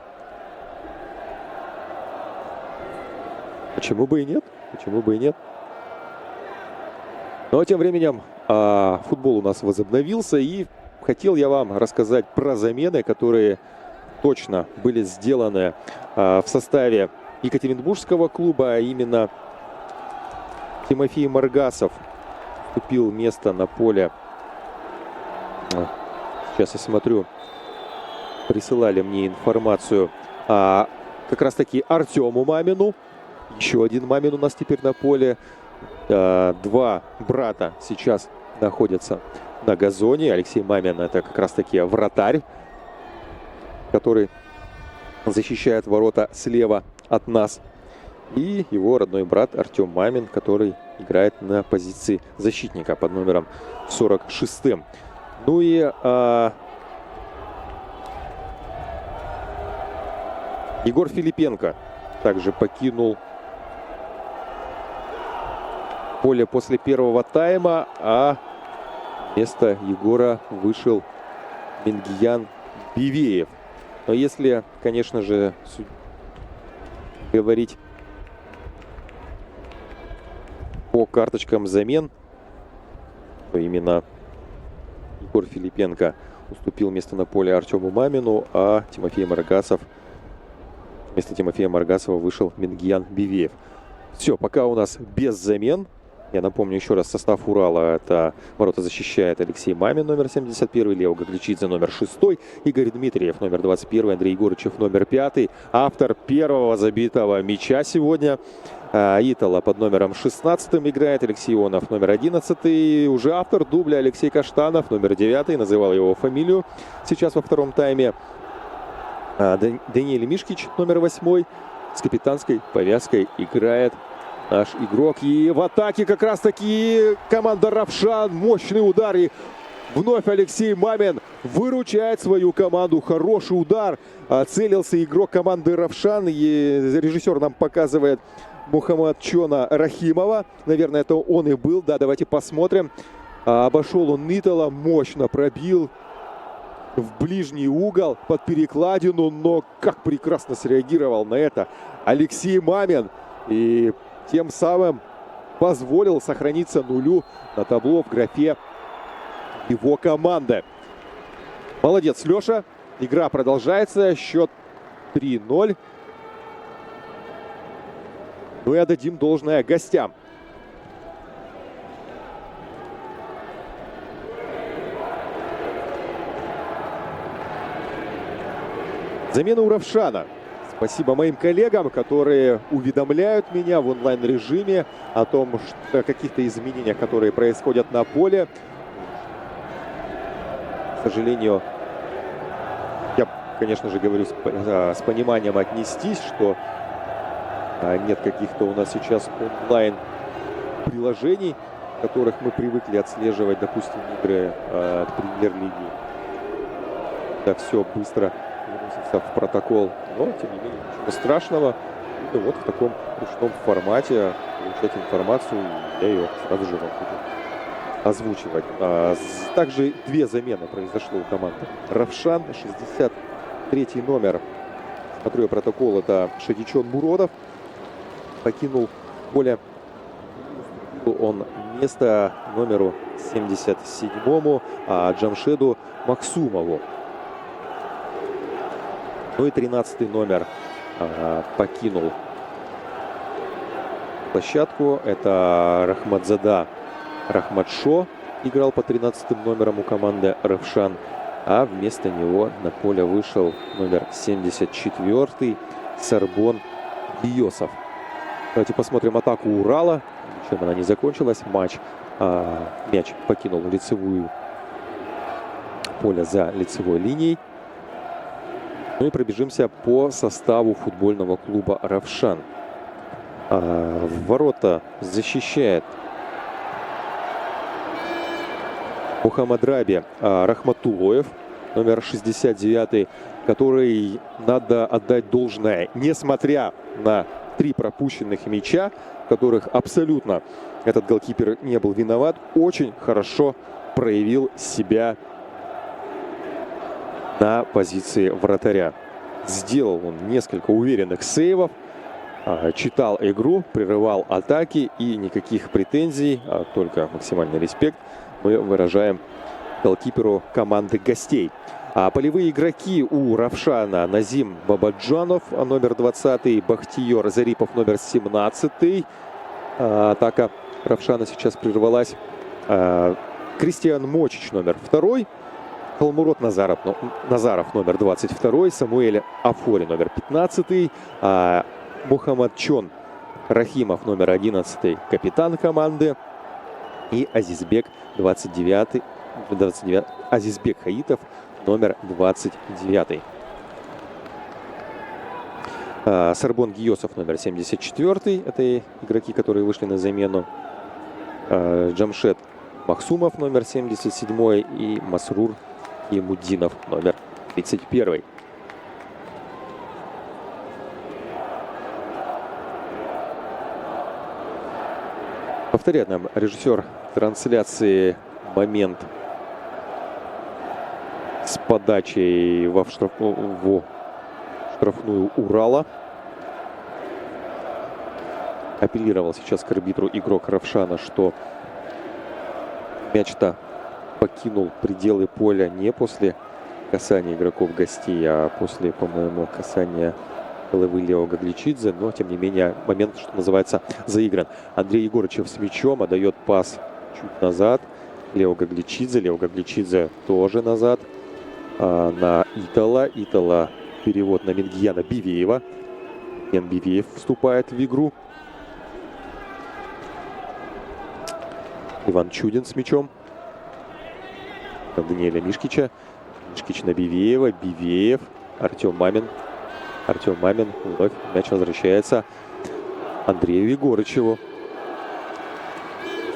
Почему бы и нет? Почему бы и нет? Но тем временем футбол у нас возобновился, и хотел я вам рассказать про замены, которые точно были сделаны в составе екатеринбургского клуба, а именно Тимофей Маргасов купил место на поле. Сейчас я смотрю, присылали мне информацию как раз-таки Артему Мамину. Еще один Мамин у нас теперь на поле. Два брата сейчас находятся на газоне. Алексей Мамин — это как раз-таки вратарь, который защищает ворота слева от нас. И его родной брат Артем Мамин, который играет на позиции защитника под номером 46. Ну и Егор Филипенко также покинул поле после первого тайма, а вместо Егора вышел Мингиян Бивеев. Но если, конечно же, говорить по карточкам замен, то именно Егор Филипенко уступил место на поле Артему Мамину, а вместо Тимофея Маргасова вышел Мингиян Бивеев. Все, пока у нас без замен. Я напомню еще раз состав Урала. Это ворота защищает Алексей Мамин, номер 71, Лео Гагличидзе, номер 6, Игорь Дмитриев, номер 21, Андрей Горычев, номер 5. Автор первого забитого мяча сегодня Итала под номером 16 играет, Алексей Ионов, номер 11. Уже автор дубля Алексей Каштанов, номер 9, называл его фамилию сейчас во втором тайме. Даниэль Мишкич, номер 8, с капитанской повязкой играет наш игрок. И в атаке как раз таки команда Равшан. Мощный удар. И вновь Алексей Мамин выручает свою команду. Хороший удар. Целился игрок команды Равшан. И режиссер нам показывает Мухаммадчона Рахимова. Наверное, это он и был. Да, давайте посмотрим. Обошел он Итала. Мощно пробил в ближний угол под перекладину. Но как прекрасно среагировал на это Алексей Мамин. И тем самым позволил сохраниться нулю на табло в графе его команды. Молодец, Леша. Игра продолжается. Счет 3-0. Ну и отдадим должное гостям. Замена у Равшана. Спасибо моим коллегам, которые уведомляют меня в онлайн-режиме о том, что о каких-то изменениях, которые происходят на поле. К сожалению, я, конечно же, говорю с пониманием отнестись, что нет каких-то у нас сейчас онлайн-приложений, в которых мы привыкли отслеживать, допустим, игры премьер-лиги. Да, все быстро выносится в протокол, но тем не менее ничего страшного. И вот в таком ручном формате получать информацию, я ее сразу же вам буду озвучивать. Также две замены произошло у команды Равшан. 63-й номер, смотрю я протокол, это Шадичон Муродов. Покинул поле. Он место номеру 77-му Джамшеду Максумову. Ну и 13-й номер покинул площадку. Это Рахматзада Рахматшо играл по 13-м номерам у команды Равшан. А вместо него на поле вышел номер 74-й Сарбон Гиосов. Давайте посмотрим атаку Урала. Чем она не закончилась. Мяч покинул лицевую поле за лицевой линией. Ну и пробежимся по составу футбольного клуба Равшан. В ворота защищает Мухаммадраби Рахматулоев, номер 69, который, надо отдать должное, несмотря на 3 пропущенных мяча, в которых абсолютно этот голкипер не был виноват, очень хорошо проявил себя на позиции вратаря. Сделал он несколько уверенных сейвов, читал игру, прерывал атаки, и никаких претензий, только максимальный респект мы выражаем голкиперу команды гостей. Полевые игроки у Равшана: Назим Бабаджанов, номер 20, Бахтиер Зарипов, номер 17. Атака Равшана сейчас прервалась. Кристиан Мочич, номер 2. Халмурод Назаров, номер 22. Самуэль Афори, номер 15. Мухаммадчон Рахимов, номер 11, капитан команды. И Азизбек, 29, Азизбек Хаитов, номер 29. Сарбон Гиосов, номер 74. Это игроки, которые вышли на замену. Джамшед Махсумов, номер 77. И Масрур Имуддинов, номер 31. Повторяет нам режиссер трансляции момент с подачей в штрафную Урала. Апеллировал сейчас к арбитру игрок Равшана, что мяч-то покинул пределы поля не после касания игроков гостей, а после, по-моему, касания головы Лео Гагличидзе. Но, тем не менее, момент, что называется, заигран. Андрей Егорычев с мячом отдает пас чуть назад. Лео Гагличидзе тоже назад. На Итала. Итала перевод на Мингияна Бивеева. Ян Бивеев вступает в игру. Иван Чудин с мячом. На Даниэля Мишкича. Мишкич на Бивеева. Бивеев. Артем Мамин. Вновь мяч возвращается Андрею Егорычеву.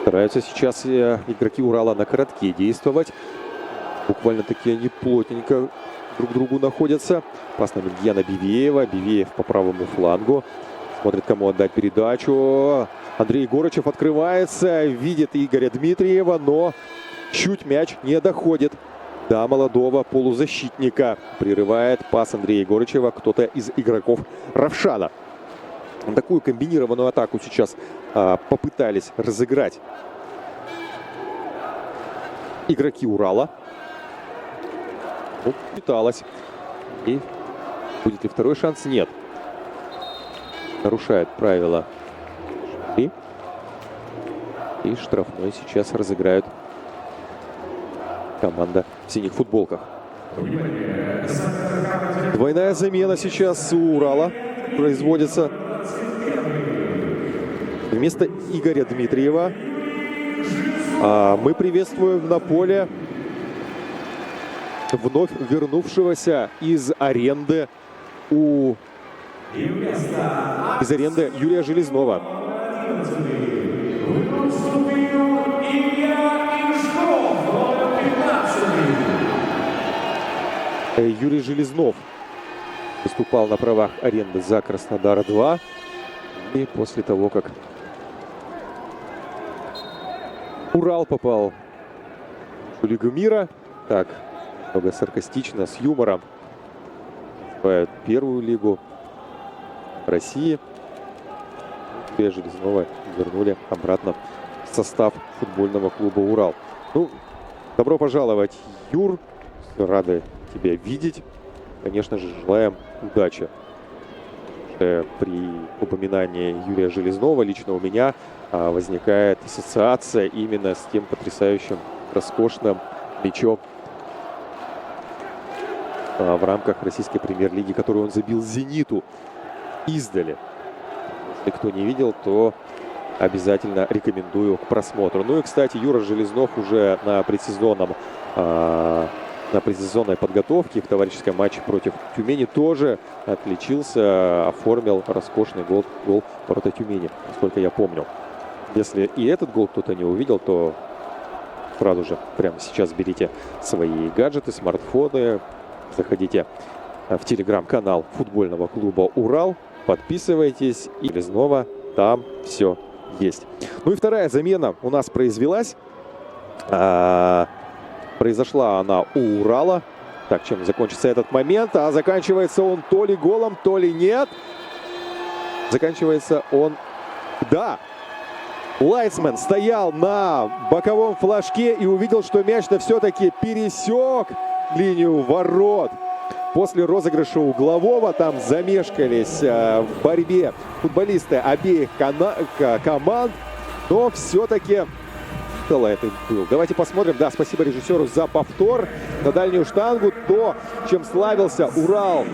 Стараются сейчас игроки Урала на коротке действовать. Буквально-таки они плотненько друг к другу находятся. Пас на Мингияна Бивеева. Бивеев по правому флангу. Смотрит, кому отдать передачу. Андрей Егорычев открывается. Видит Игоря Дмитриева, но чуть мяч не доходит до молодого полузащитника. Прерывает пас Андрея Егорычева кто-то из игроков Равшана. Такую комбинированную атаку сейчас попытались разыграть игроки Урала. Ну, пыталась. И будет ли второй шанс? Нет. Нарушает правила. И штрафной сейчас разыграют команда в синих футболках. Двойная замена сейчас у Урала производится. Вместо Игоря Дмитриева мы приветствуем на поле вновь вернувшегося из аренды Юрия Железнова. Юрий Железнов выступал на правах аренды за Краснодар-2. И после того, как Урал попал в Лигу мира, так, много саркастично, с юмором, называют первую лигу России, Юрия Железнова вернули обратно в состав футбольного клуба «Урал». Ну, добро пожаловать, Юр. Рады тебя видеть. Конечно же, желаем удачи. При упоминании Юрия Железнова лично у меня возникает ассоциация именно с тем потрясающим, роскошным мячом в рамках российской премьер-лиги, которую он забил «Зениту» издали. Если кто не видел, то обязательно рекомендую к просмотру. Ну и, кстати, Юра Железнов уже на предсезонной подготовке в товарищеском матче против Тюмени тоже отличился, оформил роскошный гол ворота Тюмени, насколько я помню. Если и этот гол кто-то не увидел, то сразу же прямо сейчас берите свои гаджеты, смартфоны, заходите в телеграм-канал футбольного клуба «Урал», подписывайтесь, и снова там все есть. Ну и вторая замена у нас произвелась. Произошла она у Урала. Так, чем закончится этот момент? А заканчивается он то ли голом, то ли нет. Заканчивается он... Да! Лайцман стоял на боковом флажке и увидел, что мяч-то все-таки пересек линию ворот. После розыгрыша углового там замешкались в борьбе футболисты обеих команд. Но все-таки... это был. Давайте посмотрим. Да, спасибо режиссеру за повтор на дальнюю штангу. То, чем славился Урал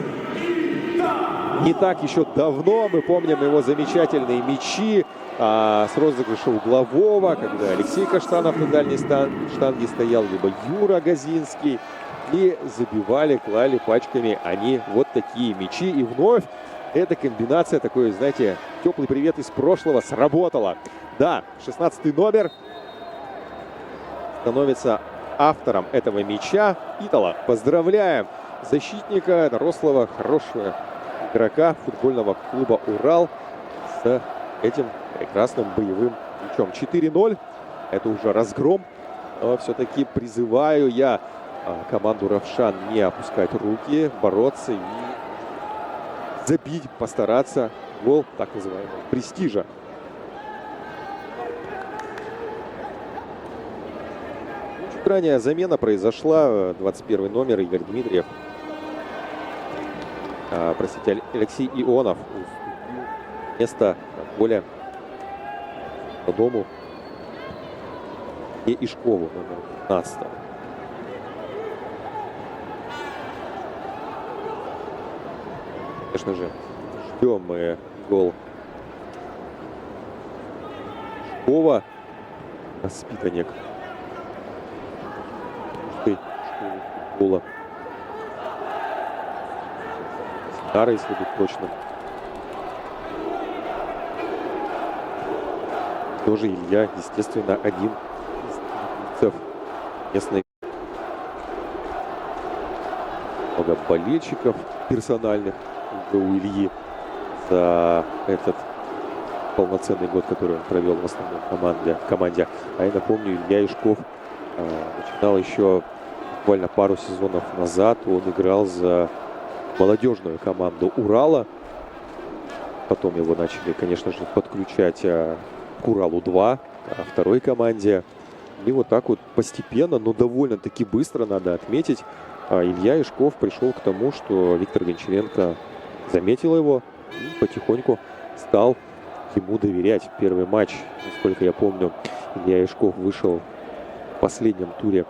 не так еще давно. Мы помним его замечательные мячи с розыгрыша углового, когда Алексей Каштанов на дальней штанге стоял, либо Юра Газинский. И забивали, клали пачками они вот такие мячи. И вновь эта комбинация, такой, знаете, теплый привет из прошлого, сработала. Да, 16-й номер становится автором этого мяча. Итало, поздравляем защитника, рослого, хорошего игрока футбольного клуба «Урал» с этим прекрасным боевым мячом. 4-0. Это уже разгром. Но все-таки призываю я команду «Равшан» не опускать руки, бороться и забить, постараться. Гол так называемого престижа. Чуть ранее замена произошла. 21 номер Игорь Дмитриев. Простите, Алексей Ионов уступил место более дому и Ишкову, номер 15. Конечно же, ждем мы гол Ишкова. Воспитанник футбола. Старый, если быть точным. Тоже Илья, естественно, один из местной. Много болельщиков персональных у Ильи за этот полноценный год, который он провел в основном команде. А я напомню, Илья Ишков начинал еще буквально пару сезонов назад. Он играл за молодежную команду «Урала». Потом его начали, конечно же, подключать к «Уралу-2», второй команде. И вот так вот постепенно, но довольно-таки быстро, надо отметить, Илья Ишков пришел к тому, что Виктор Гончаренко заметил его и потихоньку стал ему доверять. Первый матч, насколько я помню, Илья Ишков вышел в последнем туре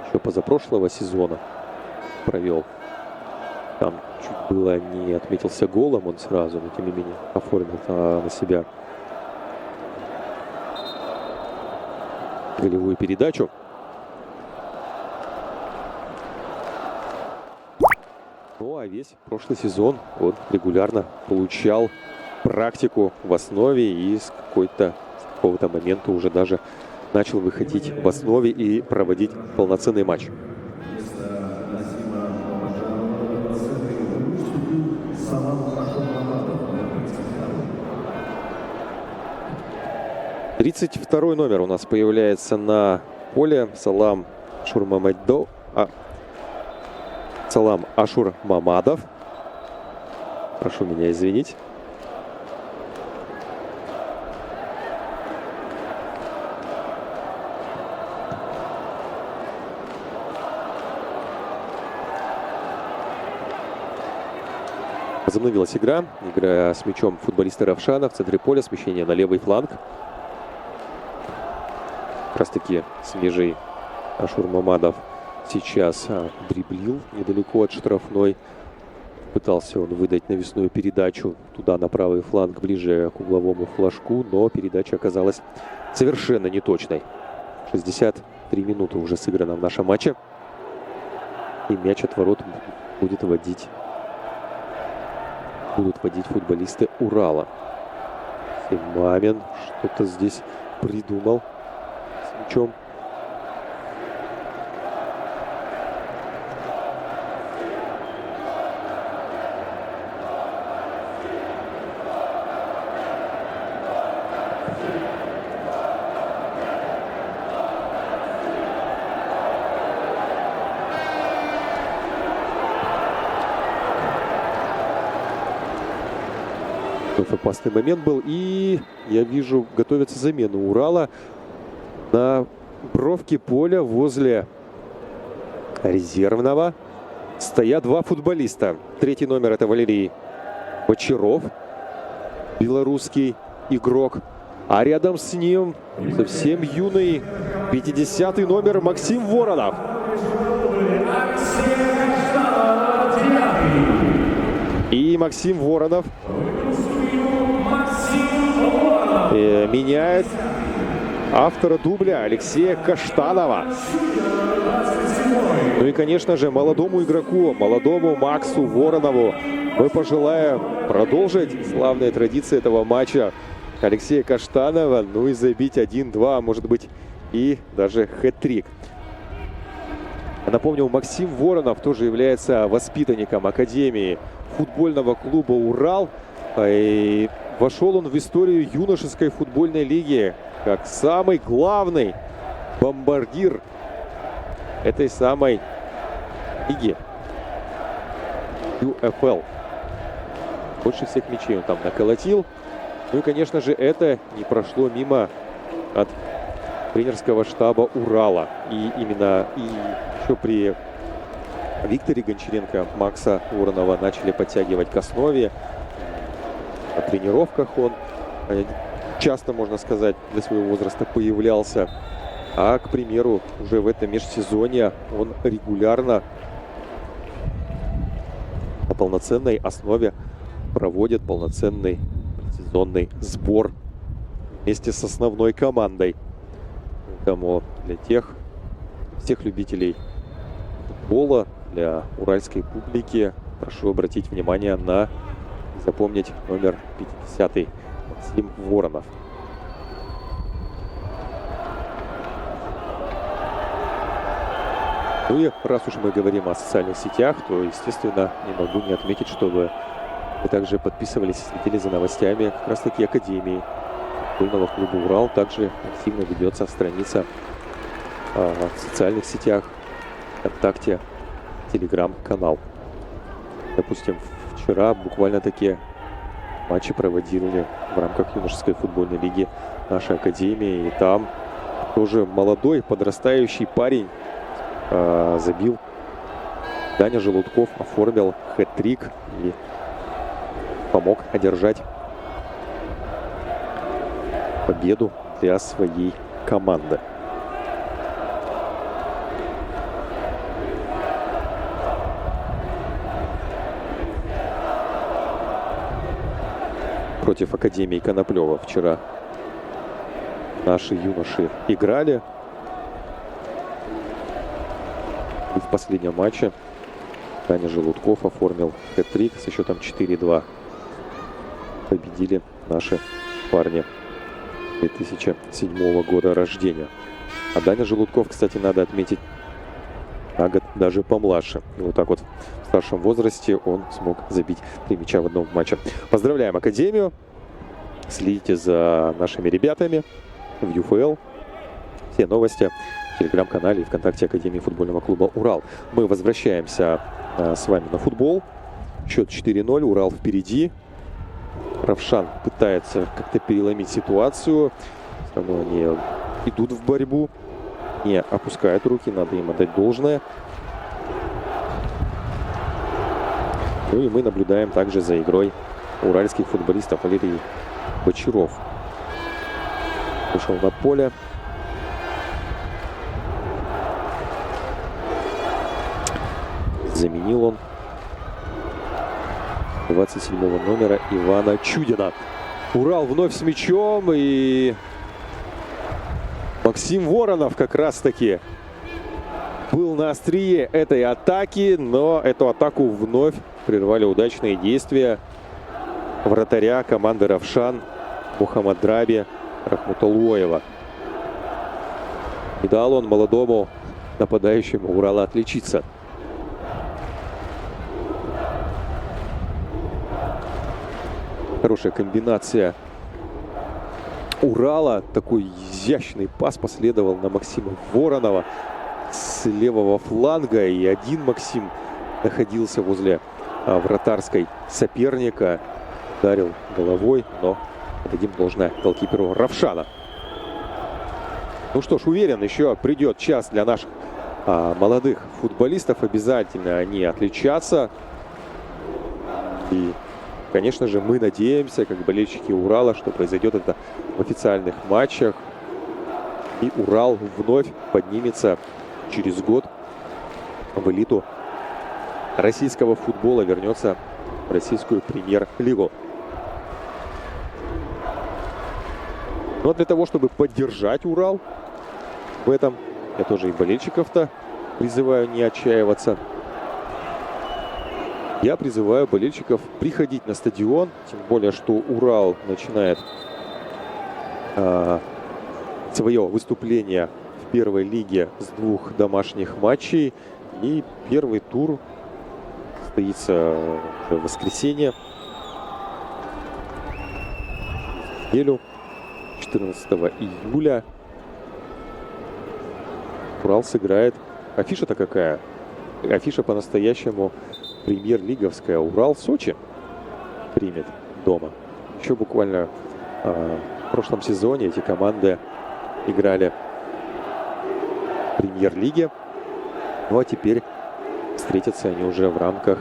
еще позапрошлого сезона. Провел. Там чуть было не отметился голом он сразу, но тем не менее оформил на себя голевую передачу. Ну а весь прошлый сезон он регулярно получал практику в основе и с какого-то момента уже даже начал выходить в основе и проводить полноценный матч. «32-й номер у нас появляется на поле. Салам Ашур Мамадов. Прошу меня извинить. Возобновилась игра. Игра с мячом футболиста Равшана в центре поля. Смещение на левый фланг. Как раз таки свежий Ашур Мамадов сейчас дриблил недалеко от штрафной. Пытался он выдать навесную передачу туда, на правый фланг, ближе к угловому флажку, но передача оказалась совершенно неточной. 63 минуты уже сыграно в нашем матче. И мяч от ворот будут водить футболисты Урала. Мамин что-то здесь придумал с мячом. Опасный момент был, и я вижу, готовится замена Урала. На бровке поля возле резервного стоят два футболиста. 3-й номер — это Валерий Бочаров, белорусский игрок. А рядом с ним совсем юный 50-й номер Максим Воронов. И Максим Воронов меняет автора дубля Алексея Каштанова. Ну и, конечно же, молодому игроку, молодому Максу Воронову мы пожелаем продолжить славные традиции этого матча Алексея Каштанова, ну и забить 1-2, может быть, и даже хэт-трик. Напомню, Максим Воронов тоже является воспитанником Академии футбольного клуба «Урал». И вошел он в историю юношеской футбольной лиги как самый главный бомбардир этой самой лиги UFL. Больше всех мячей он там наколотил. Ну и, конечно же, это не прошло мимо от тренерского штаба «Урала». И именно еще при Викторе Гончаренко Макса Воронова начали подтягивать к основе. На тренировках он часто, можно сказать, для своего возраста появлялся. А, к примеру, уже в этом межсезонье он регулярно на полноценной основе проводит полноценный сезонный сбор вместе с основной командой. Поэтому для всех любителей футбола, для уральской публики, прошу обратить внимание на и запомнить номер 50-й Максим Воронов. Ну и раз уж мы говорим о социальных сетях, то, естественно, не могу не отметить, чтобы вы также подписывались и следили за новостями как раз таки Академии футбольного клуба «Урал». Также активно ведется страница в социальных сетях, ВКонтакте, Телеграм-канал. Допустим, вчера буквально такие матчи проводили в рамках юношеской футбольной лиги нашей Академии. И там тоже молодой, подрастающий парень забил. Даня Желудков оформил хэт-трик и помог одержать победу для своей команды. Против Академии Коноплева вчера наши юноши играли. И в последнем матче Даня Желудков оформил хэт-трик со счетом 4-2. Победили наши парни 2007 года рождения. А Даня Желудков, кстати, надо отметить, на год даже помладше. И вот так вот в старшем возрасте он смог забить 3 мяча в одном матче. Поздравляем Академию. Следите за нашими ребятами в UFL. Все новости в Телеграм-канале и ВКонтакте Академии футбольного клуба «Урал». Мы возвращаемся с вами на футбол. Счет 4-0. Урал впереди. Равшан пытается как-то переломить ситуацию. Все равно они идут в борьбу. Не опускают руки, надо им отдать должное. Ну и мы наблюдаем также за игрой уральских футболистов. Валерий Бочаров вышел на поле. Заменил он 27-го номера Ивана Чудина. Урал вновь с мячом, и Максим Воронов как раз-таки был на острие этой атаки, но эту атаку вновь прервали удачные действия вратаря команды «Равшан» Мухаммадраби Рахмуталуева. Не дал он молодому нападающему Урала отличиться. Хорошая комбинация Урала. Такой изящный пас последовал на Максима Воронова с левого фланга. И один Максим находился возле вратарской соперника. Ударил головой, но отдадим должное голкиперу Равшана. Ну что ж, уверен, еще придет час для наших молодых футболистов. Обязательно они отличатся. И, конечно же, мы надеемся, как болельщики Урала, что произойдет это в официальных матчах. И Урал вновь поднимется через год в элиту российского футбола, вернется в российскую премьер-лигу. Но для того, чтобы поддержать Урал в этом, я тоже и болельщиков-то призываю не отчаиваться. Я призываю болельщиков приходить на стадион, тем более, что Урал начинает свое выступление в первой лиге с 2 домашних матчей. И первый тур состоится в воскресенье, неделю, 14 июля. Урал сыграет. Афиша-то какая? Афиша по-настоящему премьер-лиговская. Урал Сочи примет дома. Еще буквально в прошлом сезоне эти команды играли в премьер-лиге. Ну а теперь встретятся они уже в рамках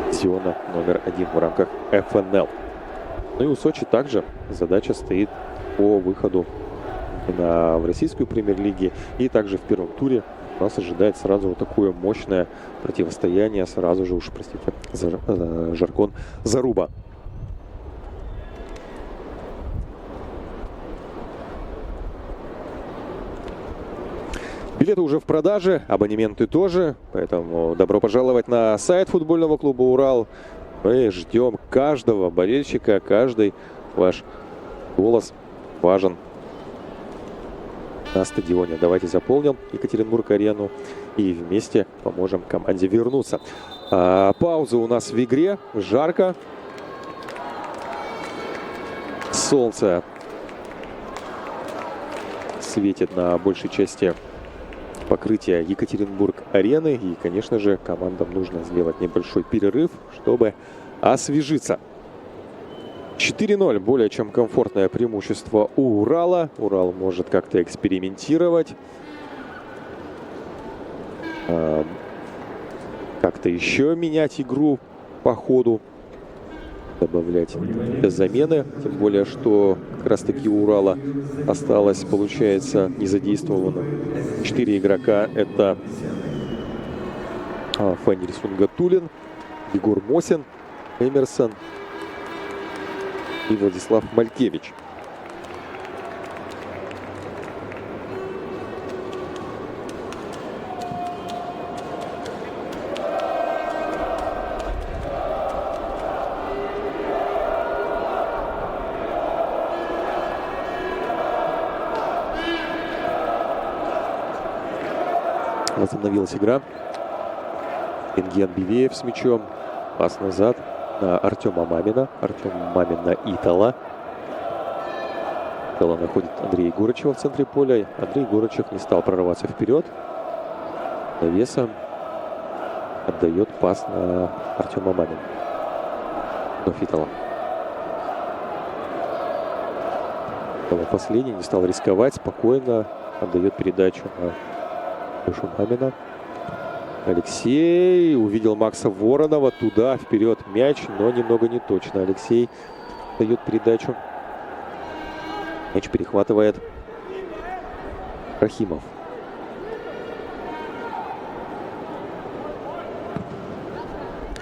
дивизиона номер 1, в рамках ФНЛ. Ну и у Сочи также задача стоит по выходу в российскую премьер-лигу. И также в первом туре нас ожидает сразу вот такое мощное противостояние. Сразу же, уж простите за жаргон, заруба. Билеты уже в продаже, абонементы тоже. Поэтому добро пожаловать на сайт футбольного клуба «Урал». Мы ждем каждого болельщика, каждый ваш голос важен на стадионе. Давайте заполним Екатеринбург-арену и вместе поможем команде вернуться. Пауза у нас в игре. Жарко. Солнце светит на большей части покрытия Екатеринбург-арены. И, конечно же, командам нужно сделать небольшой перерыв, чтобы освежиться. 4-0. Более чем комфортное преимущество у Урала. Урал может как-то экспериментировать. Как-то еще менять игру по ходу. Добавлять без замены. Тем более, что как раз-таки у Урала осталось, получается, незадействовано 4 игрока. Это Фаниль Сунгатуллин, Егор Мосин, Эмерсон и Владислав Малькевич. Возобновилась игра. Энген Бивеев с мячом. Пас назад на Артема Мамина. Артем Мамин на Итала. Итала находит Андрея Егорычева в центре поля. Андрей Егорычев не стал прорываться вперед. Навесом отдает пас на Артема Мамина. Вновь Итала. Итала последний, не стал рисковать. Спокойно отдает передачу на Лешу Мамина. Алексей увидел Макса Воронова. Туда, вперед мяч, но немного не точно. Алексей дает передачу. Мяч перехватывает Рахимов.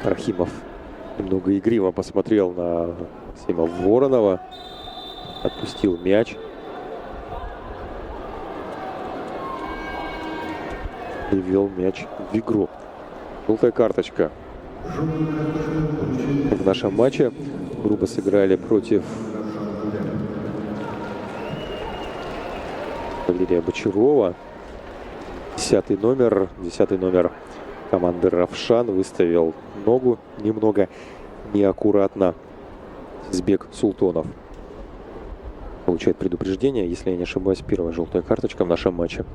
Рахимов немного игриво посмотрел на Максима Воронова. Отпустил мяч. И ввел мяч в игру. Желтая карточка в нашем матче. Грубо сыграли против Валерия Бочарова. 10-й номер команды Равшан выставил ногу немного неаккуратно. Сбек Султонов получает предупреждение. Если я не ошибаюсь, первая желтая карточка в нашем матче.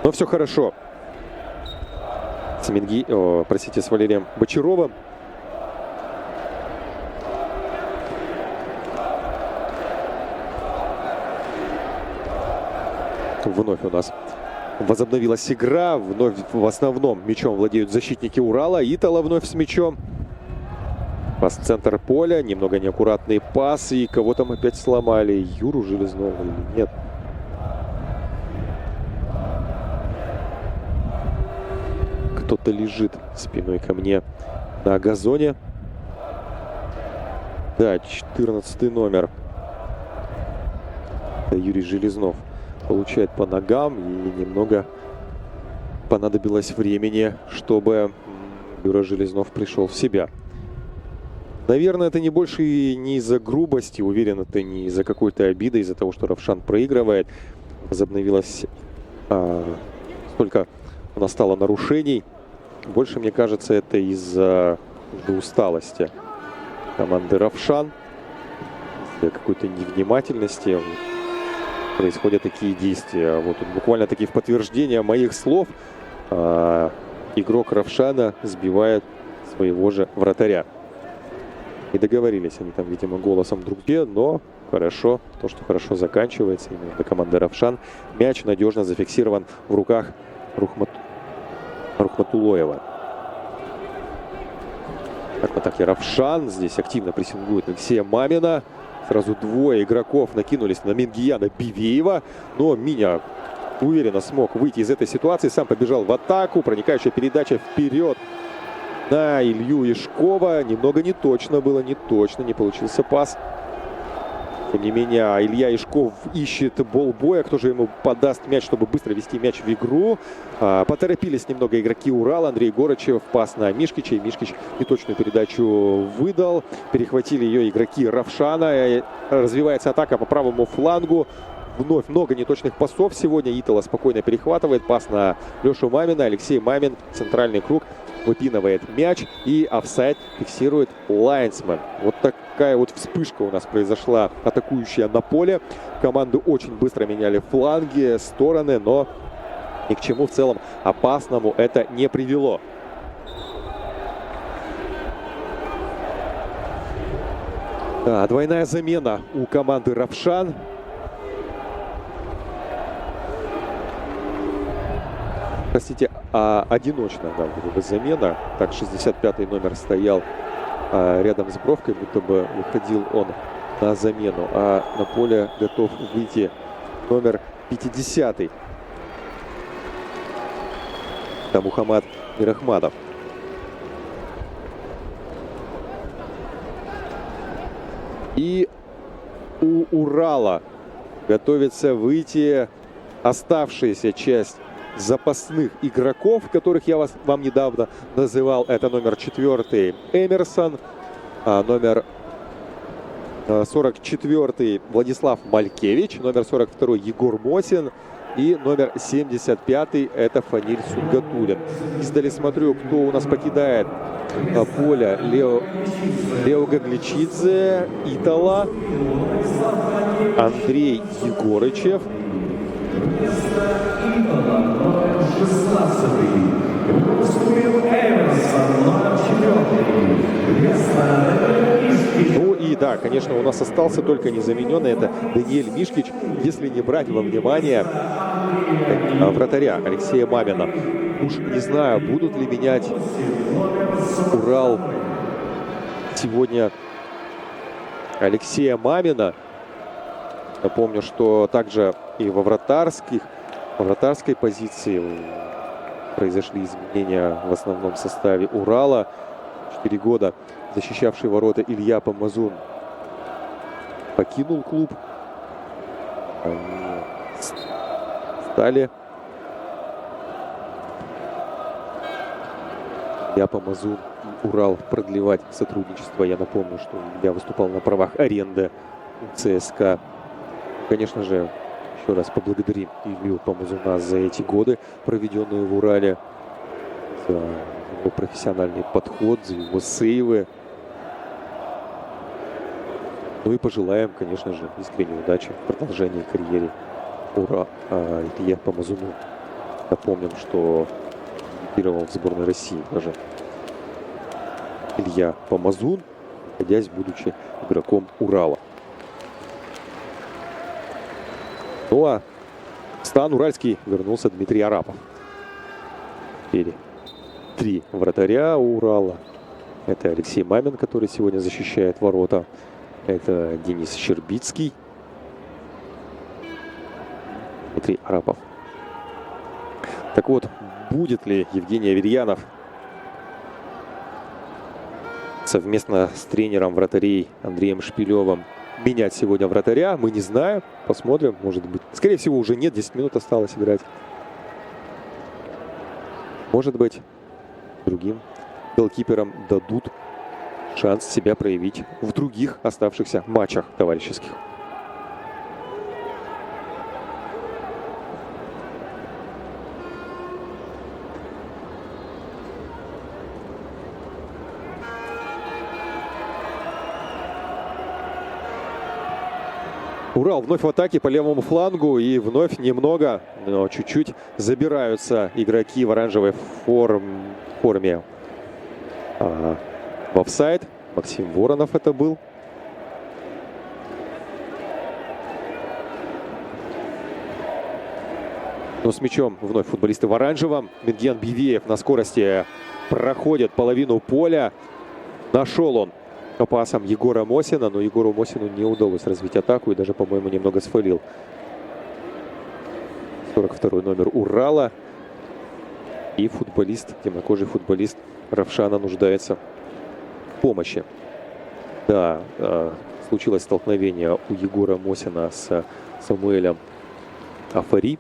Но все хорошо. С Валерием Бочаровым. Вновь у нас возобновилась игра. Вновь в основном мячом владеют защитники Урала. Итала вновь с мячом. Пас в центр поля. Немного неаккуратный пас. И кого там опять сломали? Юру Железного или нет? будто лежит спиной ко мне на газоне. Да, 14 номер. Это Юрий Железнов получает по ногам, и немного понадобилось времени, чтобы Юра Железнов пришел в себя. Наверное, это не больше и не из-за грубости, уверен, это не из-за какой-то обиды, из-за того, что Равшан проигрывает. Возобновилось столько у нас стало нарушений. Больше, мне кажется, это из-за усталости команды Равшан, из-за какой-то невнимательности происходят такие действия. Вот тут буквально таки в подтверждение моих слов игрок Равшана сбивает своего же вратаря. И договорились они там, видимо, голосом друг с другом, но хорошо, то, что хорошо заканчивается именно для команды Равшан. Мяч надежно зафиксирован в руках Рухматулоева. Так, в атаке Равшан. Здесь активно прессингует Алексея Мамина. Сразу двое игроков накинулись на Мингияна Бивеева. Но Миня уверенно смог выйти из этой ситуации. Сам побежал в атаку. Проникающая передача вперед на Илью Яшкова. Немного не точно было, не получился пас. Тем не менее, Илья Яшков ищет болбоя. Кто же ему подаст мяч, чтобы быстро вести мяч в игру? Поторопились немного игроки Урала. Андрей Горочев, пас на Мишкича. И Мишкич неточную передачу выдал. Перехватили ее игроки Равшана. Развивается атака по правому флангу. Вновь много неточных пасов сегодня. Итала спокойно перехватывает. Пас на Лешу Мамина. Алексей Мамин, центральный круг, выпинывает мяч. И офсайд фиксирует лайнсмен. Вот такая вот вспышка у нас произошла, атакующая на поле. Команды очень быстро меняли фланги, стороны, но ни к чему в целом опасному это не привело. Да, двойная замена у команды Равшан. Простите, одиночная, да, замена. Так, 65-й номер стоял рядом с бровкой, будто бы выходил он на замену. А на поле готов выйти номер 50-й. Это Мухаммад Мирахмадов. И у Урала готовится выйти оставшаяся часть запасных игроков, которых я вам недавно называл. Это номер 4 Эмерсон, номер 44 Владислав Малькевич, номер 42 Егор Мосин и номер 75 это Фаниль Сунгатулин. Издали смотрю, кто у нас покидает поле. Лео Гагличидзе, Итала, Андрей Егорычев. Ну и да, конечно, у нас остался только незамененный, это Даниэль Мишкич, если не брать во внимание вратаря Алексея Мамина. Уж не знаю, будут ли менять Урал сегодня Алексея Мамина. Напомню, что также и во вратарской позиции произошли изменения в основном составе Урала. 4 года защищавший ворота Илья Помазун покинул клуб. Стали Илья Помазун и Урал продлевать сотрудничество. Я напомню, что Илья выступал на правах аренды у ЦСКА. Конечно же, еще раз поблагодарим Илью Помазуна за эти годы, проведенные в Урале, за его профессиональный подход, за его сейвы. Ну и пожелаем, конечно же, искренней удачи в продолжении карьеры Илье Помазуну. Напомним, что дебютировал в сборной России даже Илья Помазун, находясь, будучи игроком Урала. Ну а в стан уральский вернулся Дмитрий Арапов. Теперь 3 вратаря у Урала. Это Алексей Мамин, который сегодня защищает ворота. Это Денис Щербицкий. Дмитрий Арапов. Так вот, будет ли Евгений Аверьянов совместно с тренером вратарей Андреем Шпилевым менять сегодня вратаря, мы не знаем. Посмотрим, может быть. Скорее всего, уже нет, 10 минут осталось играть. Может быть, другим голкиперам дадут шанс себя проявить в других оставшихся матчах товарищеских. Урал вновь в атаке по левому флангу, и вновь немного, но чуть-чуть забираются игроки в оранжевой форме в офсайд. Максим Воронов это был. Но с мячом вновь футболисты в оранжевом. Минген Бивеев на скорости проходит половину поля. Нашел он пасом Егора Мосина, но Егору Мосину не удалось развить атаку и даже, по-моему, немного сфейлил. 42-й номер Урала. И футболист, темнокожий футболист Равшана нуждается в помощи. Да, случилось столкновение у Егора Мосина с Самуэлем Афари.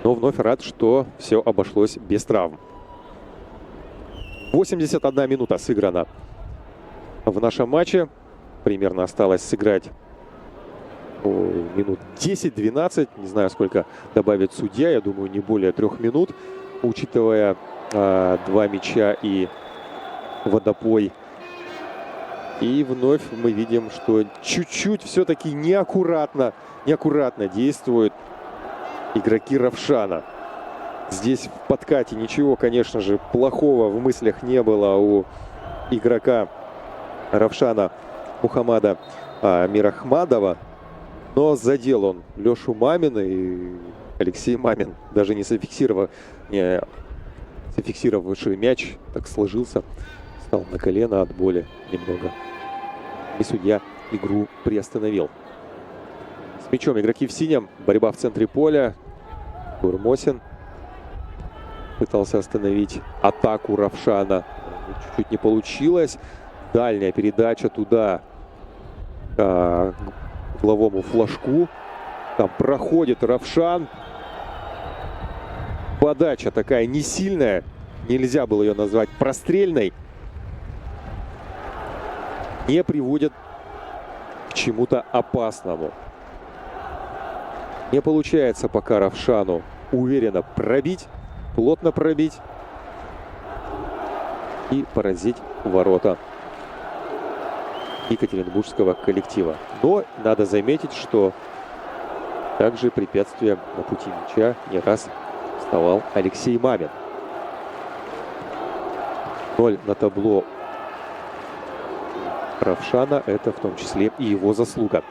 Но вновь рад, что все обошлось без травм. 81 минута сыграна в нашем матче. Примерно осталось сыграть минут 10-12. Не знаю, сколько добавит судья. Я думаю, не более 3 минут. Учитывая 2 мяча и водопой. И вновь мы видим, что чуть-чуть все-таки неаккуратно действуют игроки Равшана. Здесь в подкате ничего, конечно же, плохого в мыслях не было у игрока Равшана Мухаммада Мирахмадова. Но задел он Лешу Мамина, и Алексей Мамин, даже не зафиксировавший мяч, так сложился, стал на колено от боли немного. И судья игру приостановил. С мячом игроки в синем. Борьба в центре поля. Гурмосин пытался остановить атаку Равшана. Чуть-чуть не получилось. Дальняя передача туда к угловому флажку. Там проходит Равшан. Подача такая не сильная. Нельзя было ее назвать прострельной. Не приводит к чему-то опасному. Не получается пока Равшану уверенно пробить, плотно пробить и поразить ворота екатеринбургского коллектива. Но надо заметить, что также препятствием на пути мяча не раз вставал Алексей Мамин. 0 на табло Равшана, это в том числе и его заслуга.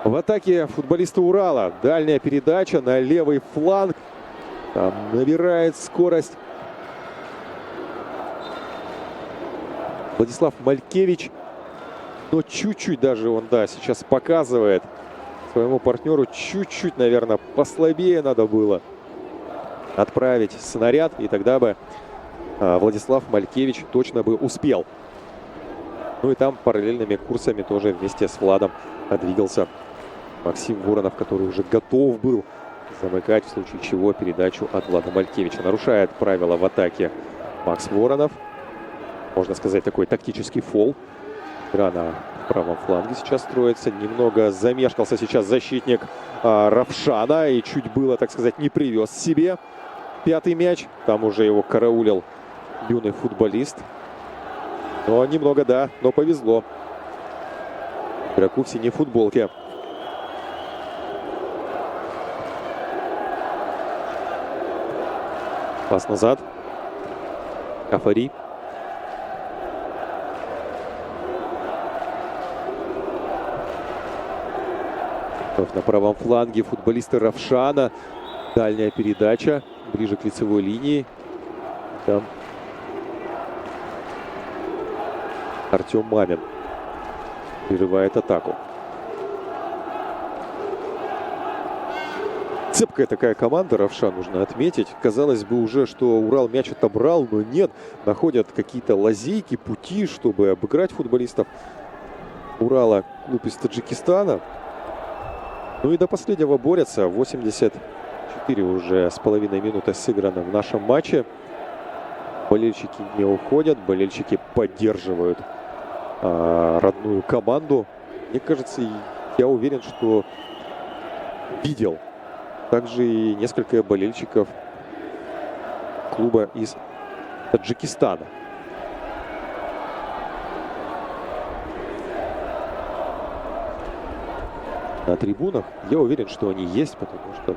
В атаке футболисты Урала. Дальняя передача на левый фланг. Там набирает скорость Владислав Малькевич. Но чуть-чуть даже он, да, сейчас показывает своему партнеру. Чуть-чуть, наверное, послабее надо было отправить снаряд. И тогда бы Владислав Малькевич точно бы успел. Ну и там параллельными курсами тоже вместе с Владом двигался Максим Воронов, который уже готов был замыкать в случае чего передачу от Влада Малькевича. Нарушает правила в атаке Макс Воронов. Можно сказать, такой тактический фол. Игра на правом фланге сейчас строится. Немного замешкался сейчас защитник Равшана. И чуть было, так сказать, не привез себе пятый мяч. Там уже его караулил юный футболист. Но немного, да, но повезло игроку в синей футболке. Пас назад. Афари. На правом фланге футболисты Равшана. Дальняя передача. Ближе к лицевой линии. Там Артем Мамин прерывает атаку. Цепкая такая команда Равшан, нужно отметить. Казалось бы уже, что Урал мяч отобрал, но нет. Находят какие-то лазейки, пути, чтобы обыграть футболистов Урала, клуб из Таджикистана. Ну и до последнего борются. 84 уже с половиной минуты сыграно в нашем матче. Болельщики не уходят, болельщики поддерживают родную команду. Мне кажется, я уверен, что видел также и несколько болельщиков клуба из Таджикистана. На трибунах я уверен, что они есть, потому что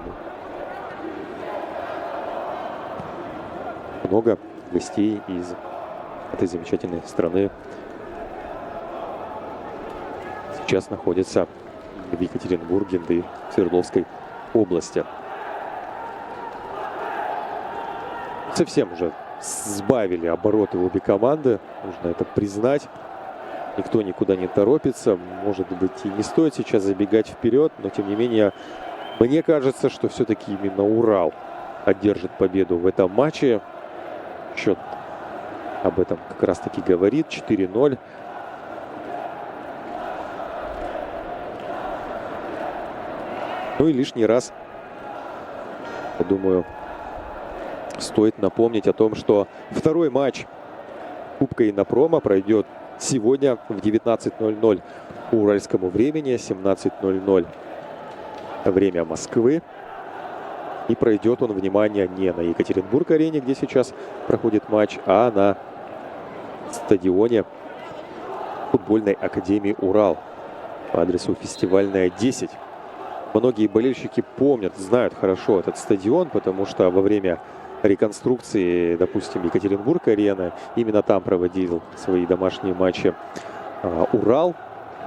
много гостей из этой замечательной страны сейчас находится в Екатеринбурге, да и в Свердловской области. Совсем уже сбавили обороты обе команды, нужно это признать. Никто никуда не торопится, может быть, и не стоит сейчас забегать вперед, но тем не менее, мне кажется, что все-таки именно Урал одержит победу в этом матче. Счет об этом как раз-таки говорит. 4-0. Ну и лишний раз, я думаю, стоит напомнить о том, что второй матч Кубка Иннопрома пройдет сегодня в 19:00 по уральскому времени, 17:00 время Москвы. И пройдет он, внимание, не на Екатеринбург-арене, где сейчас проходит матч, а на стадионе футбольной академии «Урал» по адресу Фестивальная, 10. Многие болельщики помнят, знают хорошо этот стадион, потому что во время реконструкции, допустим, Екатеринбург-арены, именно там проводил свои домашние матчи Урал.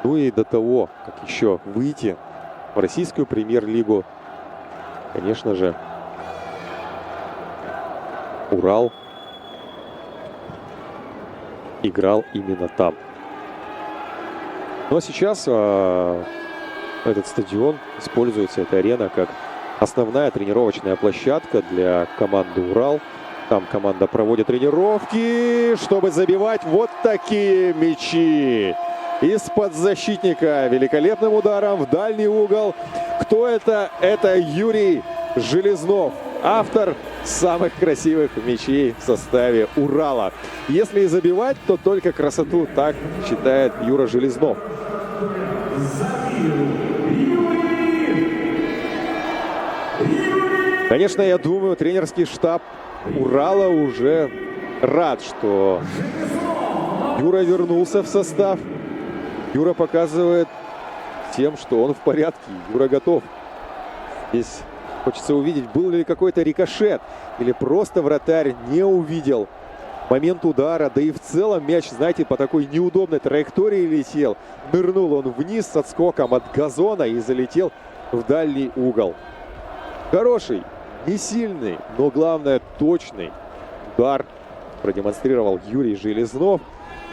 Ну и до того, как еще выйти в российскую премьер-лигу, конечно же, Урал играл именно там. Ну а сейчас этот стадион используется, эта арена, как основная тренировочная площадка для команды Урал. Там команда проводит тренировки, чтобы забивать вот такие мячи. Из-под защитника великолепным ударом в дальний угол. Кто это? Это Юрий Железнов, автор самых красивых мячей в составе Урала. Если и забивать, то только красоту, так считает Юра Железнов. Конечно, я думаю, тренерский штаб Урала уже рад, что Юра вернулся в состав. Юра показывает тем, что он в порядке. Юра готов. Здесь хочется увидеть, был ли какой-то рикошет, или просто вратарь не увидел момент удара. Да и в целом мяч, знаете, по такой неудобной траектории летел. Нырнул он вниз с отскоком от газона и залетел в дальний угол. Хороший, не сильный, но главное точный удар продемонстрировал Юрий Железнов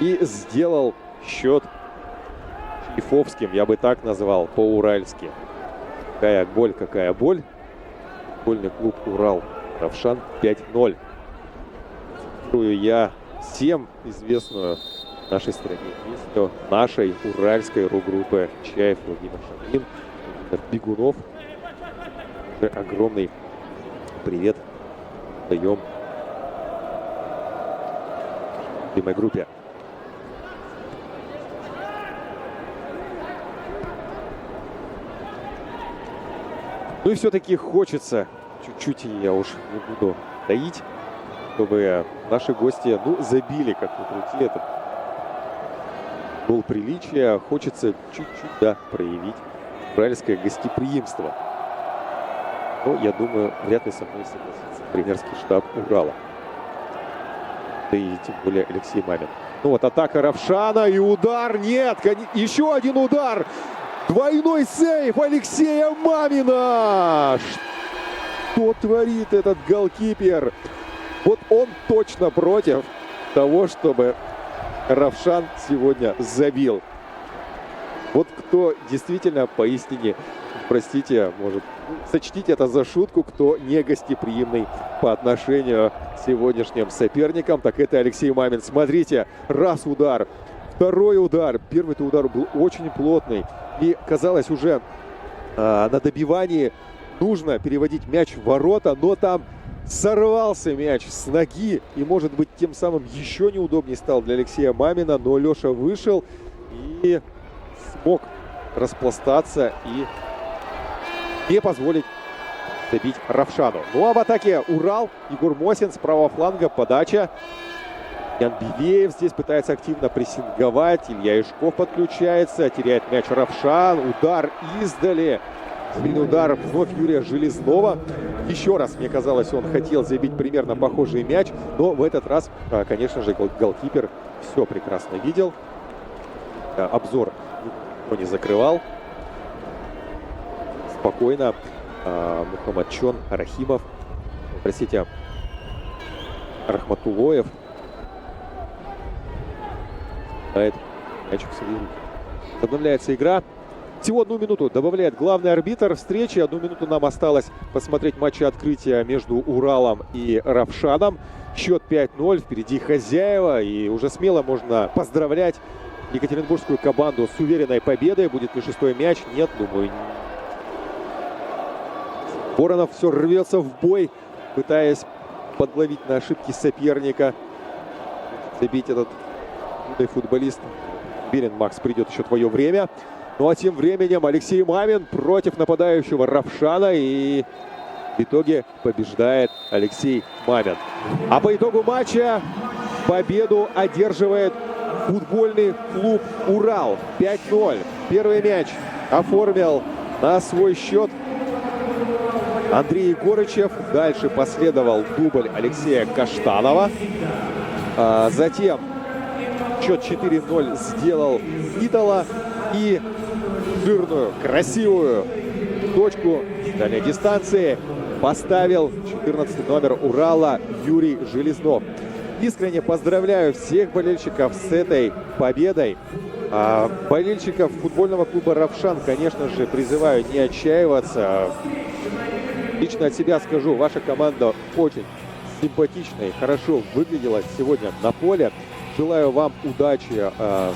и сделал счет шлифовским, я бы так назвал, по-уральски. Какая боль, какая боль. Футбольный клуб Урал Равшан 5-0. Цитирую я всем известную нашей стране песню нашей уральской рок-группы Чаев, Владимир Шамилин, Бегунов. Огромный привет даем любимой группе. Ну и все-таки хочется чуть-чуть, я уж не буду таить, чтобы наши гости, забили, как ни крути, этот гол приличия. Хочется чуть-чуть, да, проявить уральское гостеприимство. Но, я думаю, вряд ли со мной согласится тренерский штаб Урала. Да и тем более Алексей Мамин. Ну вот атака Равшана и удар. Нет, еще один удар. Двойной сейв Алексея Мамина. Что творит этот голкипер? Вот он точно против того, чтобы Равшан сегодня забил. Вот кто действительно поистине, простите, может, сочтите это за шутку, кто не гостеприимный по отношению к сегодняшним соперникам, так это Алексей Мамин. Смотрите, раз удар, второй удар. Первый-то удар был очень плотный. И казалось уже на добивании нужно переводить мяч в ворота, но там сорвался мяч с ноги. И, может быть, тем самым еще неудобнее стал для Алексея Мамина. Но Леша вышел и смог распластаться и не позволить забить Равшану. Ну а в атаке Урал. Егор Мосин с правого фланга. Подача. Ян Белеев здесь пытается активно прессинговать. Илья Ишков подключается. Теряет мяч Равшан. Удар издали. Длинный удар вновь Юрия Железного. Еще раз, мне казалось, он хотел забить примерно похожий мяч. Но в этот раз, конечно же, голкипер все прекрасно видел. Обзор никто не закрывал. Спокойно Мухаммадчон Рахимов, простите, Рахматулоев мячик в свои руки. Возобновляется игра. Всего 1 минуту добавляет главный арбитр встречи. 1 минуту нам осталось посмотреть матчи открытия между Уралом и Равшаном. Счет 5-0. Впереди хозяева. И уже смело можно поздравлять екатеринбургскую команду с уверенной победой. Будет ли 6-й мяч? Нет, думаю. Воронов все рвется в бой, пытаясь подловить на ошибки соперника. Забить этот футболист. Уверен, Макс, придет еще твое время. Ну а тем временем Алексей Мамин против нападающего Равшана. И в итоге побеждает Алексей Мамин. А по итогу матча победу одерживает футбольный клуб «Урал». 5-0. Первый мяч оформил на свой счет Андрей Егорычев. Дальше последовал дубль Алексея Каштанова. Затем счет 4-0 сделал Итала. И жирную, красивую точку с дальней дистанции поставил 14 номер Урала Юрий Железнов. Искренне поздравляю всех болельщиков с этой победой. Болельщиков футбольного клуба «Равшан», конечно же, призываю не отчаиваться. Лично от себя скажу, ваша команда очень симпатично и хорошо выглядела сегодня на поле. Желаю вам удачи в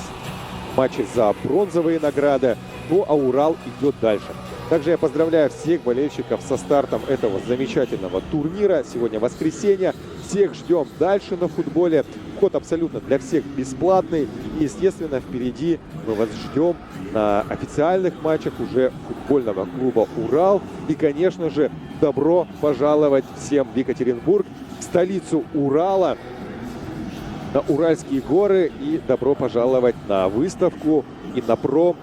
матче за бронзовые награды. Ну а Урал идет дальше. Также я поздравляю всех болельщиков со стартом этого замечательного турнира. Сегодня воскресенье. Всех ждем дальше на футболе. Вход абсолютно для всех бесплатный. И, естественно, впереди мы вас ждем на официальных матчах уже футбольного клуба «Урал». И, конечно же, добро пожаловать всем в Екатеринбург, в столицу Урала, на Уральские горы. И добро пожаловать на выставку «Иннопром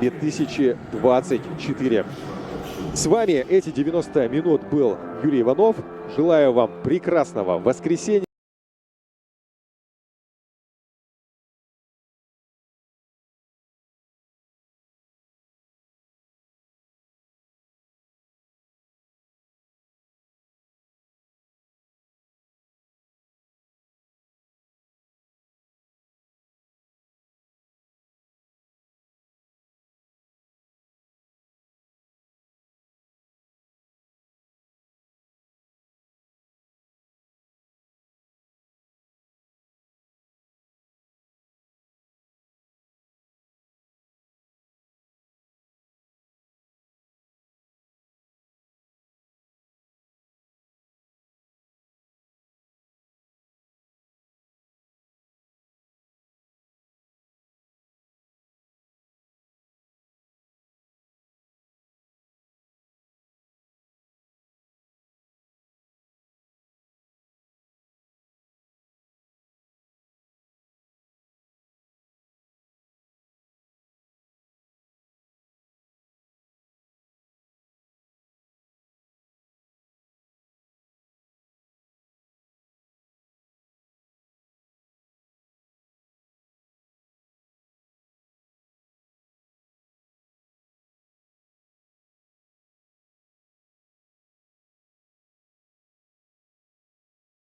2024». С вами эти 90 минут был Юрий Иванов. Желаю вам прекрасного воскресенья.